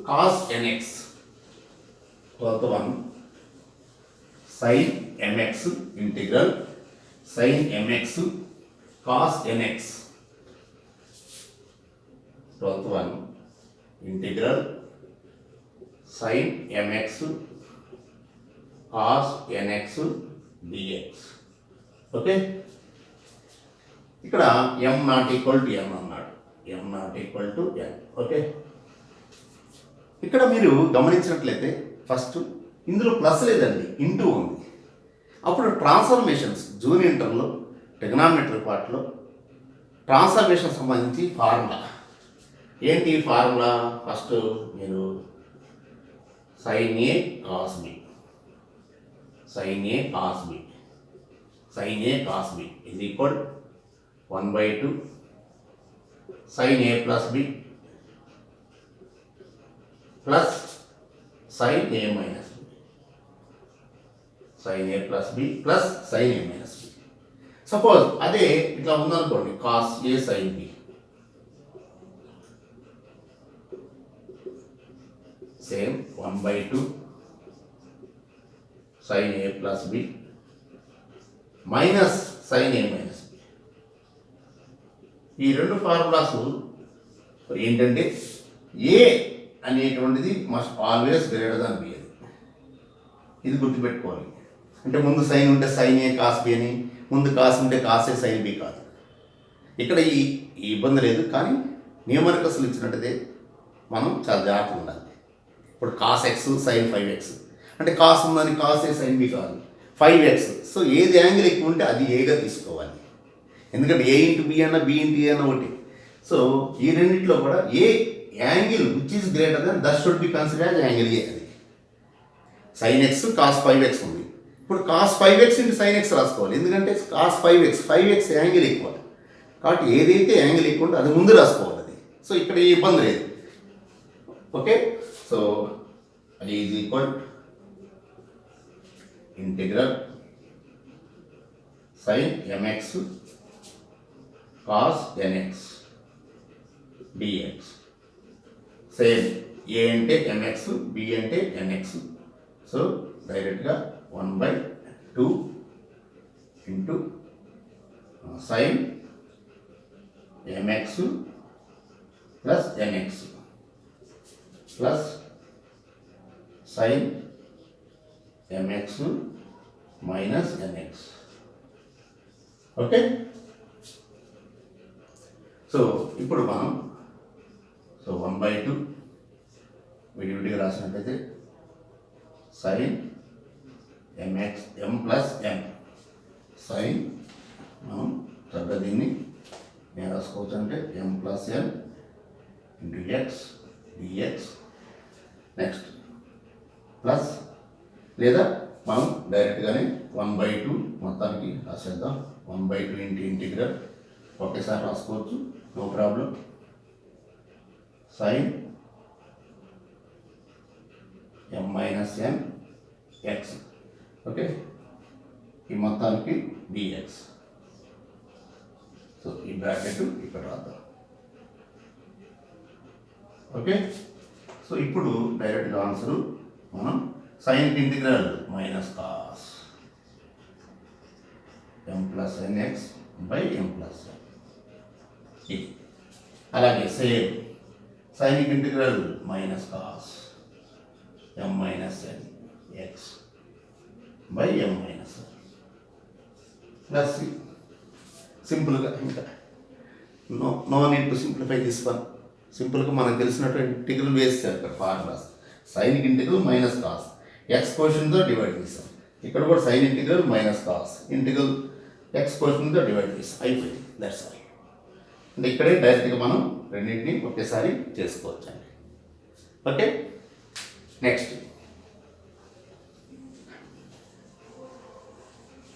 cos nx. 12th one sin mx integral sin mx cos nx. 12th one integral sin mx cos nx dx. Okay, ఇక్కడ m not equal to n అన్నాడు, m not equal to n. Okay, ఇక్కడ మీరు గమనించినట్లయితే first ఇందులో plus లేదండి, into ఉంది. అప్పుడు transformations junior ఇంటర్లో ట్రిగనామెట్రీ పార్ట్లో ట్రాన్స్ఫర్మేషన్ సంబంధించి ఫార్ములా ఏంటి, ఫార్ములా ఫస్ట్ మీరు sin A cos B, sin A cos B, sin A cos B is equal 1/2 sin A plus B plus sin A minus B, sin A plus B plus sin A minus B. Suppose అదే ఇట్లా ఉందనుకోండి, cos A sin B, same 1/2 sin a plus b minus sin a minus b. ఈ రెండు formulas ఏంటంటే a అనేటువంటిది must always greater than b అని, ఇది గుర్తుపెట్టుకోవాలి. అంటే ముందు సైన్ ఉంటే సైన్ ఏ కాస్ బి అని, ముందు కాస్ ఉంటే కాస్ ఏ సైన్ బి కాదు. ఇక్కడ ఈ ఇబ్బంది లేదు, కానీ న్యూమరికల్స్లు ఇచ్చినట్టయితే మనం చాలా జాగ్రత్తగా ఉండాలి. ఇప్పుడు కాస్ ఎక్స్ సైన్ 5x అంటే కాస్ ఉందని కాస్ ఏ సైన్ బి కాదు, 5x. సో ఏది యాంగిల్ ఎక్కువ ఉంటే అది ఏగా తీసుకోవాలి, ఎందుకంటే ఏ ఇంటూ బి అన్న బి ఇంటూ ఏ అన్న ఒకటి. సో ఈ రెండింటిలో కూడా a angle which is greater than that should be consider as angle a. అది సైన్ ఎక్స్ కాస్ 5x ఉంది, ఇప్పుడు cos 5x into sine X రాసుకోవాలి, ఎందుకంటే కాస్ 5x యాంగిల్ ఎక్కువ, కాబట్టి ఏదైతే యాంగిల్ ఎక్కువ ఉంటే అది ముందు రాసుకోవాలి అది. సో ఇక్కడ ఏ ఇబ్బంది లేదు. ఓకే, సో అది is equal integral sin mx cos nx dx. Same a అంటే mx, b అంటే nx. సో డైరెక్ట్గా 1/2 into sin mx plus nx plus sin mx minus nx. Okay, so ఇప్పుడు మనం 1/2 విడివిడిగా రాసినట్లయితే sin mx m plus n sin మనం చక్కగా దీన్ని నేను రాసుకోవచ్చు అంటే m plus n into x dx. Next plus లేదా మనం డైరెక్ట్గానే 1/2 మొత్తానికి రాసేద్దాం. 1/2 ఇంటూ ఇంటిగ్రల్ ఒకేసారి రాసుకోవచ్చు, no problem. sin m minus n x. Okay, ఈ మొత్తానికి dx. సో ఈ బ్రాకెట్ ఇక్కడ రాద్దాం. ఓకే, సో ఇప్పుడు డైరెక్ట్గా ఆన్సరు మనం sine integral minus cos m plus nx by m plus n. అలాగే same sine integral minus cos m minus n x by m minus n plus సింపుల్గా ఇంకా no need to simplify this one. సింపుల్గా మనకు తెలిసినటువంటి integral వేస్తారు ఇక్కడ formulas. Sine integral minus cos x క్వశ్చన్తో divide చేస్తాం, ఇక్కడ కూడా sine integral minus cos integral x క్వశ్చన్తో డివైడ్ చేస్తాం, అయిపోయింది. That's all. అంటే ఇక్కడే డైరెక్ట్గా మనం రెండింటిని ఒకేసారి చేసుకోవచ్చు అండి. Okay, next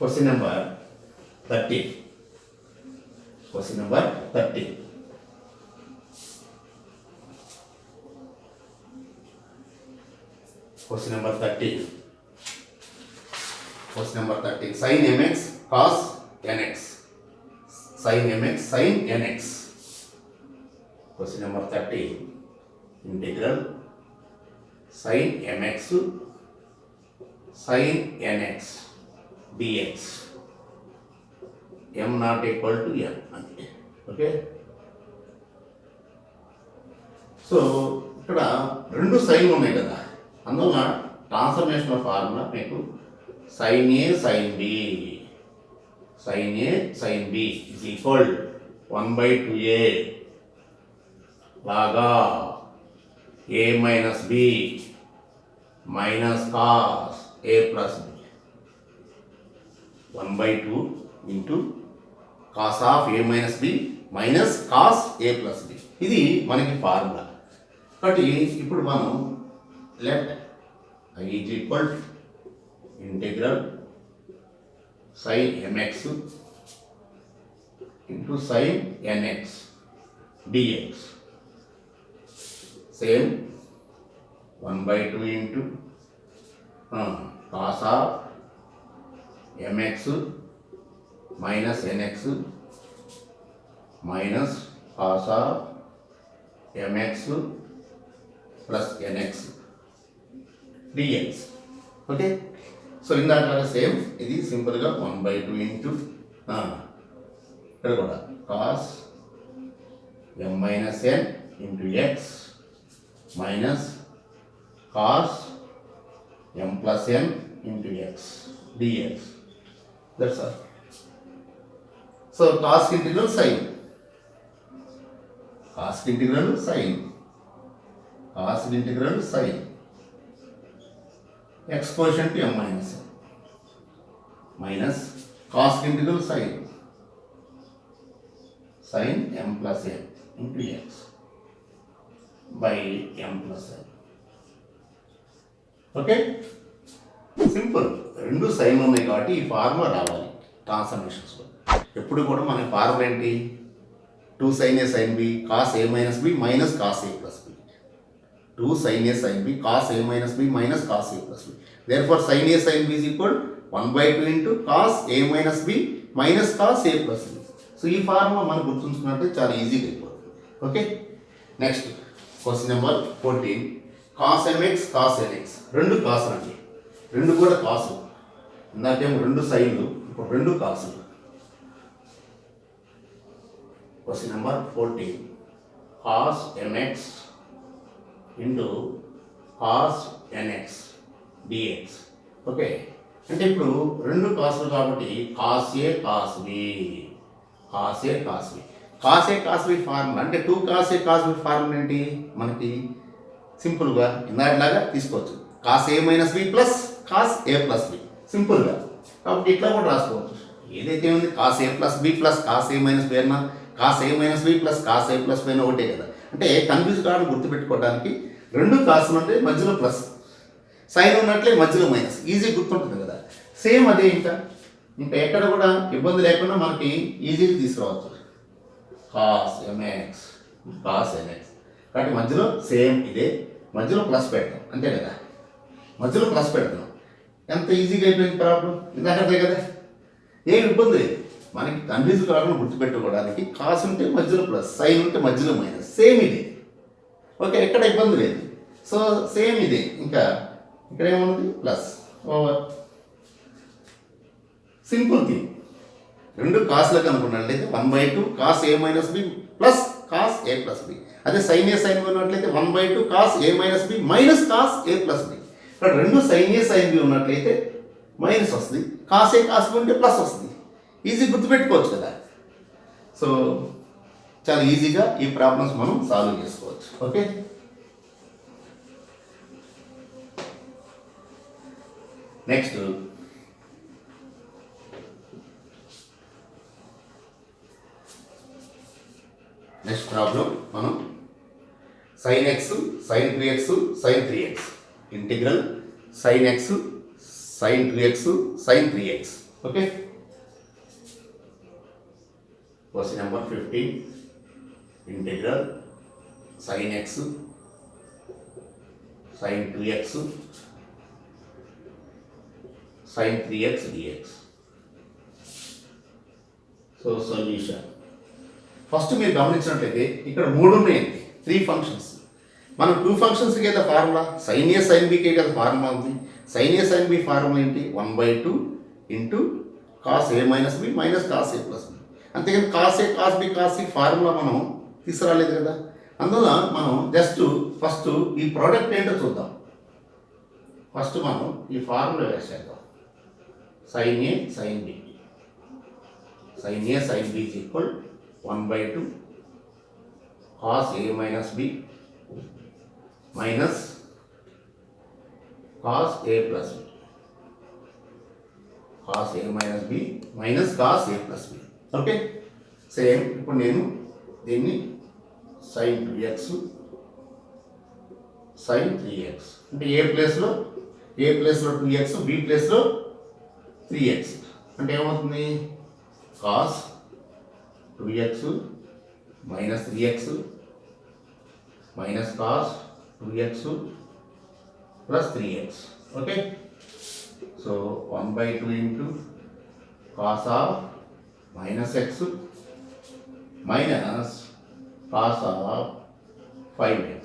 question number 13. Question number 13. Question number 13. Question number 13. Sin mx cos nx. Sin mx sin nx. Question number 13. Integral sin mx sin nx dx. m not equal to m. Okay. So ఇక్కడ రెండు సైన్లు ఉన్నాయి కదా, అందువల్ల transformation formula మీకు sin a sin b is equal 1/2a లాగా a minus b minus cos a plus b 1/2 into cos of a minus b minus cos a plus b. ఇది మనకి formula. కాబట్టి ఇప్పుడు మనం let I is equal to integral sin mx into sin nx dx. Same 1/2 into cos of mx minus nx minus cos of mx plus nx dx. Okay, so ఇందాక same ఇది సింపుల్గా 1/2 into ఇక్కడ కూడా cos m minus n into x minus cos m plus n into x dx. That's all. So cos integral sine, cos integral sine, cos integral sine x quotient m minus n minus cos integral sine sine m plus n into x by m plus n. Okay, simple. రెండు sine ఉన్నాయి కాబట్టి ఈ formula రావాలి ట్రాన్స్ఫర్మేషన్స్లో. ఎప్పుడు కూడా మన formula ఏంటి? 2 sin a sin b cos a minus b minus cos a plus b. 2 sin a sin b cos a minus b minus cos a plus b. Therefore sin a sin b is equal 1/2 into cos a minus b minus cos a plus b. So ఈ formula మనం గుర్తుంచుకున్నట్టు చాలా ఈజీగా అయిపోతుంది. Okay, next question number 14. cos mx cos nx రెండు కాసులు అండి, రెండు కూడా కాసులు. ఇందాకేమో రెండు సైన్లు, ఇప్పుడు రెండు కాసులు. Question number 14. cos mx into cos nx dx. Okay, అంటే ఇప్పుడు రెండు కాసులు కాబట్టి cos a cos b, cos a cos b. cos a cos b formula అంటే 2 cos a cos b formula ఏంటి? మనకి సింపుల్గా ఇందాకలాగా తీసుకోవచ్చు, cos a minus b plus cos a plus b సింపుల్గా. కాబట్టి ఇట్లా కూడా రాసుకోవచ్చు. ఏదైతే ఉంది cos a plus b plus cos a minus b అన్నా cos a minus b plus cos a plus b ఒకటే కదా. అంటే కన్ఫ్యూజ్ కావడం గుర్తుపెట్టుకోవడానికి రెండు కాసులు ఉంటే మధ్యలో ప్లస్, సైన్ ఉన్నట్లే మధ్యలో మైనస్, ఈజీ గుర్తుంటుంది కదా. సేమ్ అదే ఇంకా ఎక్కడ కూడా ఇబ్బంది లేకుండా మనకి ఈజీగా తీసుకురావచ్చు. cos mx cos nx కాబట్టి మధ్యలో సేమ్ ఇదే, మధ్యలో ప్లస్ పెడతాం అంతే కదా. మధ్యలో ప్లస్ పెడతాం, ఎంత ఈజీగా అయిపోయింది ప్రాబ్లం. ఇందాకదే కదా, ఏం ఇబ్బంది లేదు. మనకి కన్ఫ్యూజ్ కాకుండా గుర్తుపెట్టుకోవడానికి కాస్ ఉంటే మధ్యలో ప్లస్, సైన్ ఉంటే మధ్యలో మైనస్, సేమ్ ఇదే. ఓకే, ఎక్కడ ఇబ్బంది లేదు. సో సేమ్ ఇదే. ఇంకా ఇక్కడ ఏమున్నది? Plus over. Simple thing. రెండు కాస్లకు అనుకున్నట్లయితే 1/2 cos a minus b plus cos a plus b. అదే సైన్ ఏ సైన్ ఉన్నట్లయితే 1/2 cos a minus b minus cos a plus b. ఇక్కడ రెండు సైన్ ఏ సైన్ b ఉన్నట్లయితే మైనస్ వస్తుంది, cos a cos b ఉంటే plus వస్తుంది. Easy గుర్తుపెట్టుకోవచ్చు కదా. సో చాలా ఈజీగా ఈ ప్రాబ్లమ్స్ మనం సాల్వ్ చేసుకోవచ్చు. ఓకే, నెక్స్ట్ ప్రాబ్లం మనం sin x sin 3x sin 3x integral sin x sin 2x sin 3x. Okay, question number 15. Integral sin x sin 2x sin 3x dx. So solution first మీరు గమనించినట్లయితే ఇక్కడ 3 ఉన్నాయండి, 3 functions. మనం 2 ఫంక్షన్స్కి కదా formula, sine a sine బీకే కదా formula ఉంది. Sine a sine b formula ఏంటి? 1/2 into cos a minus b minus cos a plus b. అంతేకాని cos a cos b cos c formula మనం తీసుకురాలేదు కదా. అందువల్ల మనం జస్ట్ ఫస్ట్ ఈ ప్రోడక్ట్ ఏంటో చూద్దాం. ఫస్ట్ మనం ఈ ఫార్ములా వేసేద్దాం. Sine a sine b, sine a sine b is equal 1/2 cos a minus b minus cos a plus b, cos a minus b minus cos a plus b. Okay, same. ఇప్పుడు నేను దీన్ని sin 2x sin 3x అంటే a ప్లేస్లో 2x, b ప్లేస్లో 3x అంటే ఏమవుతుంది? cos 2x minus 3x minus cos 2x plus 3x. Okay, so 1/2 into cos of minus x minus cos of 5x.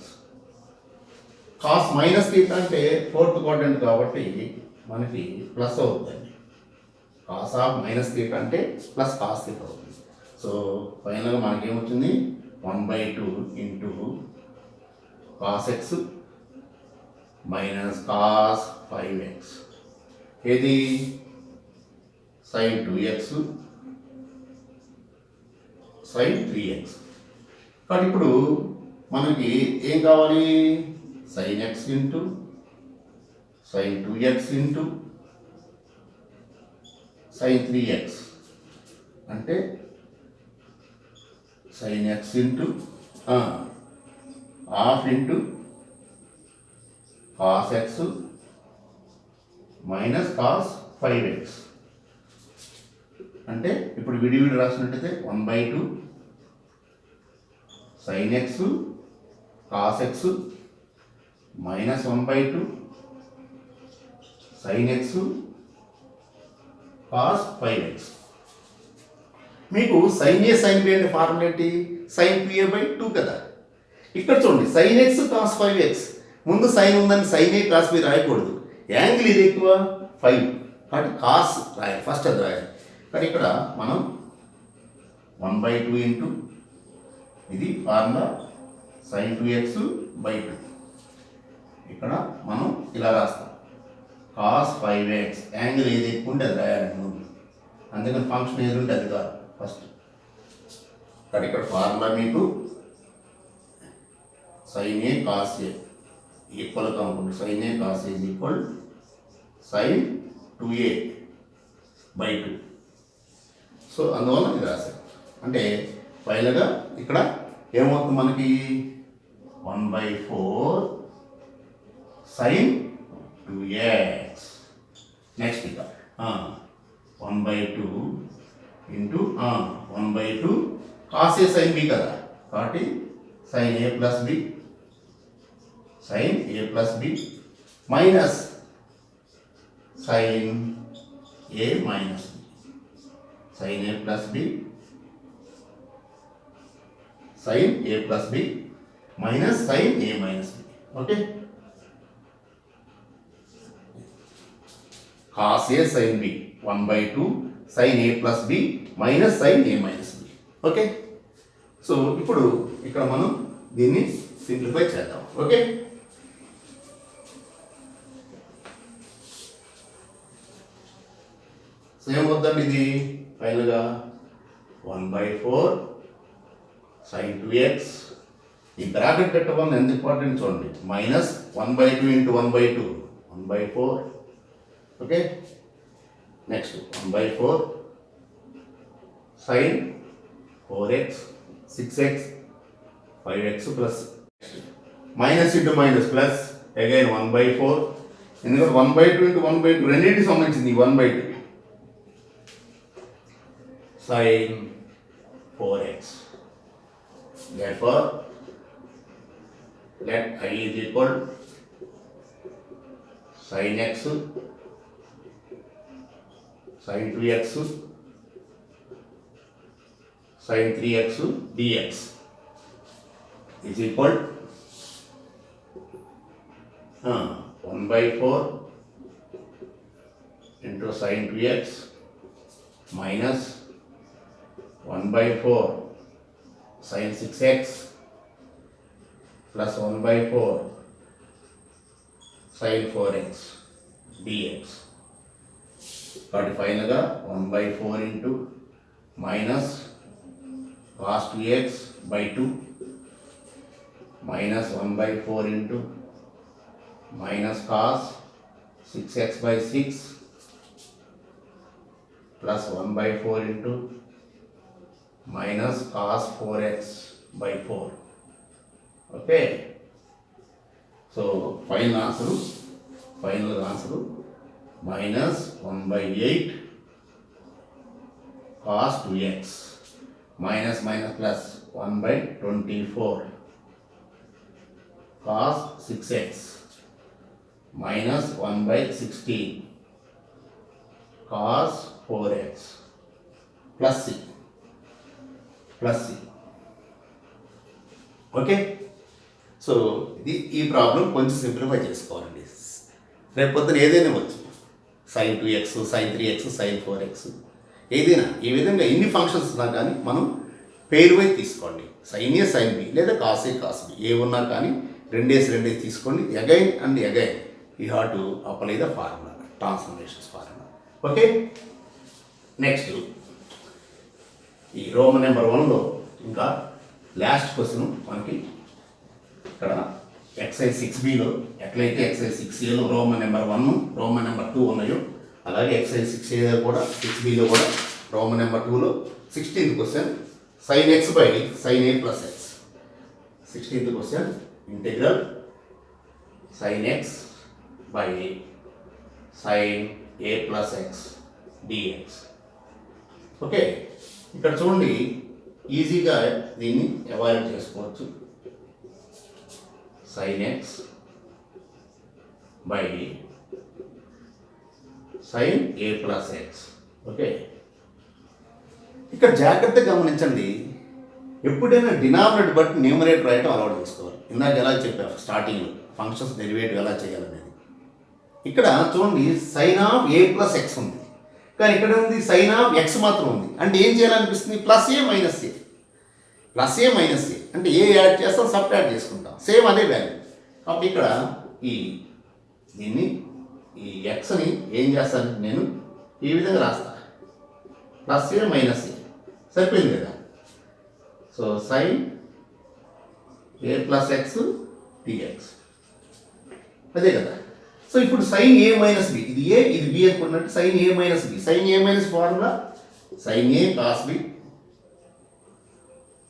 cos minus theta అంటే 4th quadrant కాబట్టి మనకి plus అవుతుందండి. Cos of minus theta అంటే plus cos theta అవుతుంది. So ఫైనల్గా మనకేమొచ్చింది 1/2 into cos X minus cos 5x ఏది sin 2x sin 3x. కాబట్టి ఇప్పుడు మనకి ఏం కావాలి sin x into sin 2x into sin 3x అంటే sin x into half into cos x minus cos 5x అంటే ఇప్పుడు విడివిడి రాసినట్టయితే 1/2 sin x cos x minus 1/2 sin x cos 5x. మీకు sin a sin b అంటే formula ఏంటి sin 2a/2 కదా. ఇక్కడ చూడండి sin x cos 5x ముందు సైన్ ఉందని sin a cos b రాయకూడదు. యాంగిల్ ఇది ఎక్కువ 5 కాబట్టి cos రాయాలి, ఫస్ట్ అది రాయాలి. కానీ ఇక్కడ మనం 1/2 ఇంటూ ఇది ఫార్ములా sin 2x/2 ఇక్కడ మనం ఇలా రాస్తాం cos 5x యాంగిల్ ఏది ఎక్కువ ఉంటే అది రాయాలి ముందు, అందుకని ఫంక్షన్ ఏది ఉంటే అది కాదు ఫస్ట్. కానీ ఇక్కడ ఫార్ములా మీకు sin a cos a ఈక్వల్గా ఉంటుంది. sin a cos a is equal sin 2a/2. So అందువల్ల ఇది రాశారు. అంటే ఫైనల్గా ఇక్కడ ఏమవుతుంది మనకి 1/4 sin 2x. నెక్స్ట్ ఇక 1/2 into 1/2 cos a sin b కదా, కాబట్టి sin a plus b sin a plus b minus sin a minus b sin a plus b sin a plus b minus sin a minus b. Okay, cos a sin b 1/2 sin a plus b minus sin a minus b. Okay, so ఇప్పుడు ఇక్కడ మనం దీన్ని simplify చేద్దాం. Okay, so ఏమవుతుందండి ఇది ఫైనల్గా 1/4 sin 2x. ఈ bracket పెట్టడం ఎంత ఇంపార్టెంట్ చూడండి, minus 1/2 into 1/2 1/4. Okay, next 1/4 sin 4x 6x 5x plus minus into minus plus again 1/4, ఎందుకంటే 1/2 ఇంటూ 1/2 రెండింటికి సంబంధించింది 1/2 sin 4x. Therefore, let I is equal sin x sin 2x sin 3x dx is equal 1/4 into sin 2x minus 1/4 sin 6x plus 1/4 sin 4x dx. కాబట్టి ఫైనల్గా 1/4 into minus cos 2x/2 minus 1/4 into minus cos 6x/6 plus 1/4 into minus cos 4x/4. Okay, so final answer minus 1/8 cos 2x minus minus plus 1/24 cos 6x minus 1/16 cos 4x plus c. Okay, so ఇది ఈ problem కొంచెం simplify చేసుకోవాలండి. రేపు పొద్దున ఏదైనా వచ్చు, sin 2x, sin 3x, sin 4x ఏదైనా ఈ విధంగా ఎన్ని ఫంక్షన్స్ ఉన్నా కానీ మనం పేరు వైపు తీసుకోండి. sin a sin b లేదా cos a cos b ఏ ఉన్నా కానీ రెండేసి తీసుకోండి. Again and again you have to apply the formula, transformations formula. Okay, next ఈ రోమన్ నెంబర్ 1లో ఇంకా లాస్ట్ క్వశ్చన్ మనకి ఇక్కడ ఎక్సైజ్ 6bలో ఎట్లయితే ఎక్సైజ్ 6aలో రోమన్ నెంబర్ 1, రోమన్ నెంబర్ 2 ఉన్నాయో అలాగే ఎక్సైజ్ 6a కూడా 6bలో కూడా రోమన్ నెంబర్ 2లో 16th question sin x by sin a plus x. 16th question integral sin x by sin a plus x dx. Okay, ఇక్కడ చూడండి ఈజీగా దీన్ని ఎవాల్యుయేట్ చేసుకోవచ్చు. sin x by sin a plus x. Okay, ఇక్కడ జాగ్రత్తగా గమనించండి, ఎప్పుడైనా డినామినేటర్ బట్టి న్యూమరేటర్ రాయటం అలవాటు చేసుకోవాలి. ఇందాక ఎలా చెప్పారు స్టార్టింగ్లో ఫంక్షన్స్ డెరివేటివ్ ఎలా చేయాలనేది. ఇక్కడ చూడండి sin of a plus X ఉంది, కానీ ఇక్కడ ఉంది sin ఆఫ్ ఎక్స్ మాత్రం ఉంది. అంటే ఏం చేయాలనిపిస్తుంది? Plus a minus A, plus a minus ఏ అంటే ఏ యాడ్ చేస్తాం, సబ్ యాడ్ చేసుకుంటాం, సేమ్ అదే వాల్యూ. కాబట్టి ఇక్కడ దీన్ని ఈ ఎక్స్ని ఏం చేస్తాను నేను ఈ విధంగా రాస్తా, ప్లస్ ఏ మైనస్ ఏ, సరిపోయింది కదా. So sin a plus x dx అదే కదా. సో ఇప్పుడు sin a మైనస్ బి, ఇది ఏ ఇది బి అనుకున్నట్టు sin a minus b, sin a minus formula sin a cos b,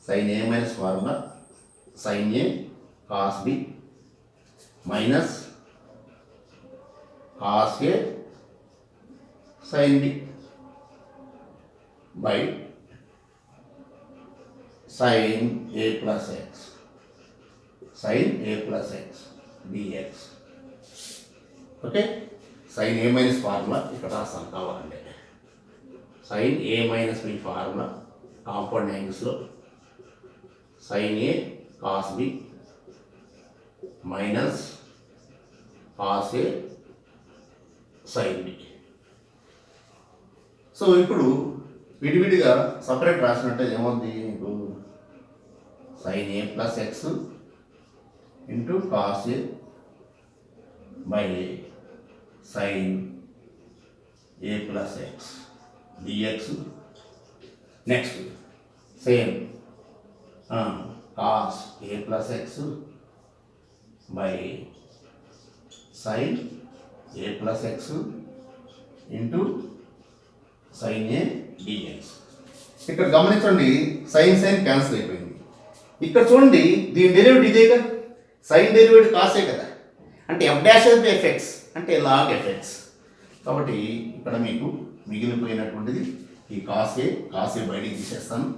sin a minus formula sin a cos b minus cos a sin b by sin a plus x, sin a plus x dx. Okay, sin a minus formula ఇక్కడ రాస్తాను కావాలంటే. sin a minus b formula compound యాంగిల్స్లో sin a cos b minus cos a sin b. So ఇప్పుడు విడివిడిగా separate రాసినట్టే ఏమవుతుంది, ఇప్పుడు sin a plus x into cos a by sin a plus x dx. Next same cos a plus x by sin a plus x into sin a dx. ఇక్కడ గమనించండి sign cancel అయిపోయింది. ఇక్కడ చూడండి దీని derivative ఇదేగా, sign derivative కాసే కదా, అంటే f డాష్ బై fx అంటే log fx. కాబట్టి ఇక్కడ మీకు మిగిలిపోయినటువంటిది ఈ కాస్ ఏ బయటికి తీసేస్తాను.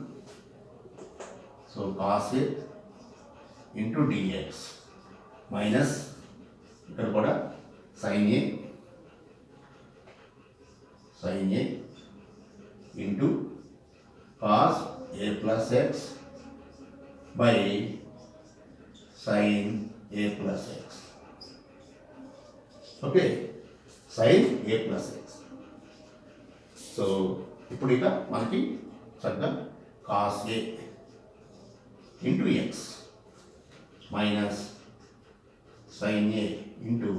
So cos a into dx minus ఇక్కడ కూడా sin a into cos a plus x by sin a plus x. Okay, sin a plus x. So ఇప్పుడు ఇక మనకి చక్కగా cos a into x minus sin a into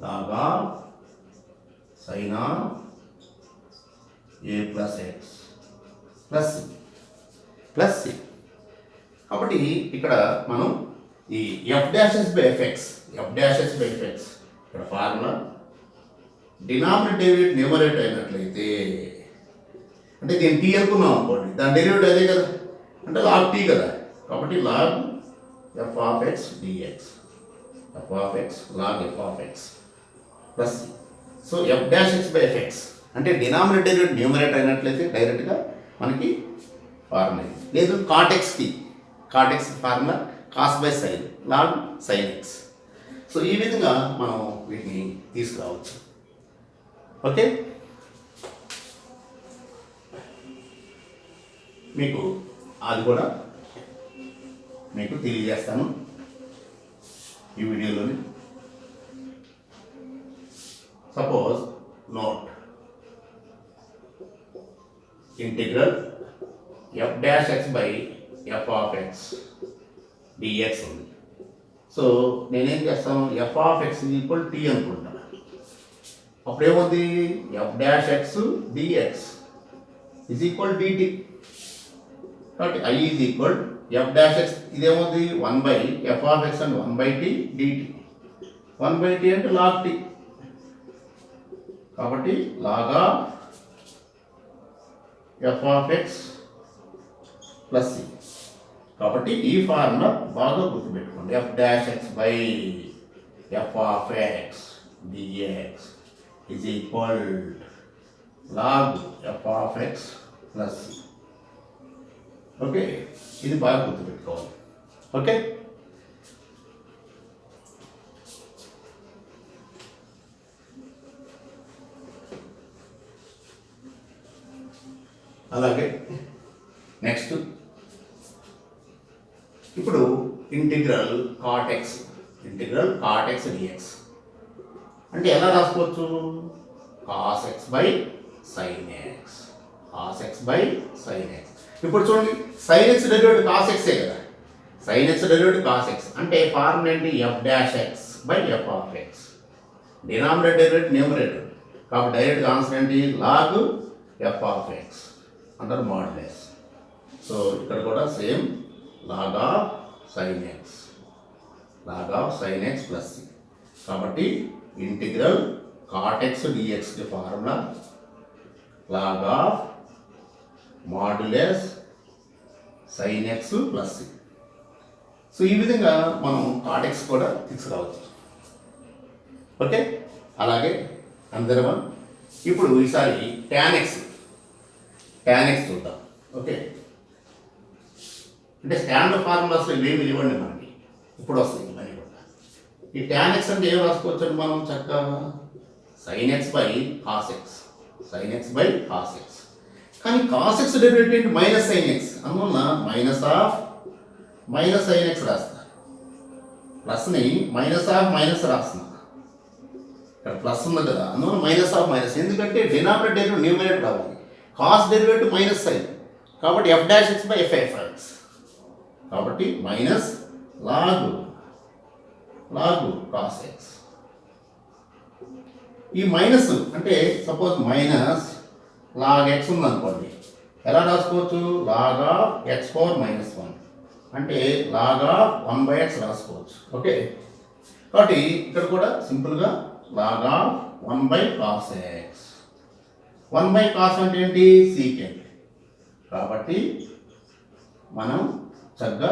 లాగా sin of a plus x plus c. కాబట్టి ఇక్కడ మనం ఈ f dashes by fx ఇక్కడ ఫార్ములా డినామినేటర్ న్యూమరేటర్ అయినట్లయితే అంటే దీన్ని టీ అనుకున్నాం అనుకోండి, దాని డెరివేటివ్ అదే కదా, అంటే log t కదా. కాబట్టి log f of x dx, f of x log f of x plus. So f dash x by fx అంటే డినామినేటర్ న్యూమరేటర్ అయినట్లయితే డైరెక్ట్గా మనకి ఫార్ములా లేదు, cot x formula cos by sine log sine x. So ఈ విధంగా మనం వీటిని తీసుకురావచ్చు. ఓకే, మీకు అది కూడా మీకు తెలియజేస్తాను ఈ వీడియోలోని. Suppose integral f dash x by f of x dx ఉంది. సో నేనేం చేస్తాను, f of x equal t అనుకుంటాను. అప్పుడేముంది, f dash x dx is equal dt. కాబట్టి I is equal f dash x, ఇదేముంది 1 by f of x and 1 by t dt. 1 by t అంటే log t, కాబట్టి లాగా f of x plus c. కాబట్టి ఈ formula బాగా గుర్తుపెట్టుకోండి, f dash x by f of x dx is equal log f of x plus c. Okay, ఇది బాగా గుర్తుపెట్టుకోవాలి. ఓకే, అలాగే నెక్స్ట్ ఇప్పుడు ఇంటిగ్రల్ కాట్ ఎక్స్ డిఎక్స్ అంటే ఎలా రాసుకోవచ్చు, cos x by sine x, ఇప్పుడు చూడండి సైన్ ఎక్స్ డెరివేటివ్ కాస్ ఎక్సే కదా, sine x derivative cos x అంటే ఫార్ములా ఏంటి, f dash x by f of x, denominator derivative numerator, కాబట్టి డైరెక్ట్ ఆన్సర్ ఏంటి, లాగ్ ఎఫ్ ఆఫ్ ఎక్స్ అంటారు modulus. So ఇక్కడ కూడా same log of sine x plus c. కాబట్టి integral cot x డిఎక్స్కి formula log of modulus sine x plus c. So ఈ విధంగా మనం కాట్ ఎక్స్ కూడా తీసుకురావచ్చు. ఓకే, అలాగే అందరం ఇప్పుడు ఈసారి tan x చూద్దాం. ఓకే, అంటే స్టాండర్డ్ ఫార్ములాస్లో ఇవేమి ఇవ్వండి మనకి, ఇప్పుడు వస్తాయి ఇవన్నీ కూడా. ఈ tan x అంటే ఏం రాసుకోవచ్చు అంటే మనం చక్కగా sin x by cos x, కానీ cos x డెరివేటివ్ ఏంటి, మైనస్ sin x, అందువల్ల మైనస్ sin x రాస్తా, ప్లస్ని మైనస్ రాస్తున్నా, ఇక్కడ ప్లస్ ఉంది కదా, అందువల్ల మైనస్, ఎందుకంటే డినామినేటర్ డెరివేటివ్ న్యూమరేటర్ రావాలి, కాస్ డెరివేటివ్ మైనస్ సైన్, కాబట్టి f dash x by f x, కాబట్టి మైనస్ లాగ్ కాస్ ఎక్స్. ఈ మైనస్ అంటే సపోజ్ మైనస్ లాగ్ ఎక్స్ ఉందనుకోండి, ఎలా రాసుకోవచ్చు, లాగ్ ఆఫ్ ఎక్స్ పవర్ -1 అంటే లాగ్ ఆఫ్ 1 బై ఎక్స్ రాసుకోవచ్చు. ఓకే, కాబట్టి ఇక్కడ కూడా సింపుల్గా log of 1 by cos x, 1 by cos అంటే ఏంటి, సీకెంట్. కాబట్టి మనం చక్కగా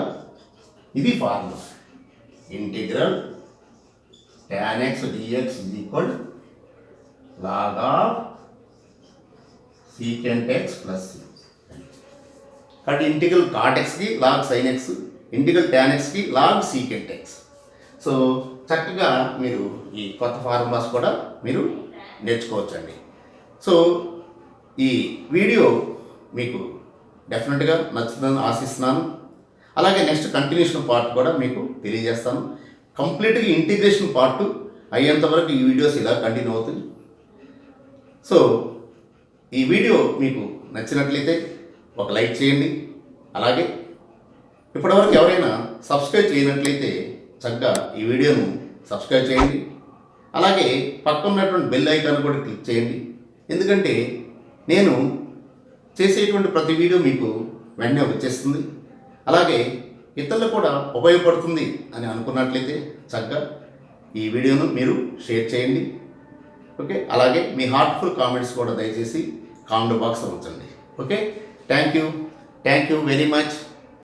ఇది formula, integral tan x dx is equal log of secant x plus c. కాబట్టి ఇంటిగ్రల్ కాట్ ఎక్స్కి log sine x, integral tan xకి లాగ్ సీకెంట్ ఎక్స్. సో చక్కగా మీరు ఈ కొత్త ఫార్ములాస్ కూడా మీరు నేర్చుకోవచ్చండి. సో ఈ వీడియో మీకు డెఫినెట్గా నచ్చుతుందని ఆశిస్తున్నాను. అలాగే నెక్స్ట్ కంటిన్యూషన్ పార్ట్ కూడా మీకు తెలియజేస్తాను. కంప్లీట్గా ఇంటిగ్రేషన్ పార్ట్ అయ్యేంత వరకు ఈ వీడియోస్ ఇలా కంటిన్యూ అవుతుంది. సో ఈ వీడియో మీకు నచ్చినట్లయితే ఒక లైక్ చేయండి. అలాగే ఇప్పటివరకు ఎవరైనా సబ్స్క్రైబ్ చేయనట్లయితే చక్కగా ఈ వీడియోను సబ్స్క్రైబ్ చేయండి. అలాగే పక్కన ఉన్నటువంటి బెల్ ఐకాన్ కూడా క్లిక్ చేయండి, ఎందుకంటే నేను చేసేటువంటి ప్రతి వీడియో మీకు వెంటనే వచ్చేస్తుంది. అలాగే ఇతరులకు కూడా ఉపయోగపడుతుంది అని అనుకున్నట్లయితే చక్కగా ఈ వీడియోను మీరు షేర్ చేయండి. ఓకే, అలాగే మీ హార్ట్ఫుల్ కామెంట్స్ కూడా దయచేసి కామెంట్ బాక్స్లో ఉంచండి. Okay, thank you very much.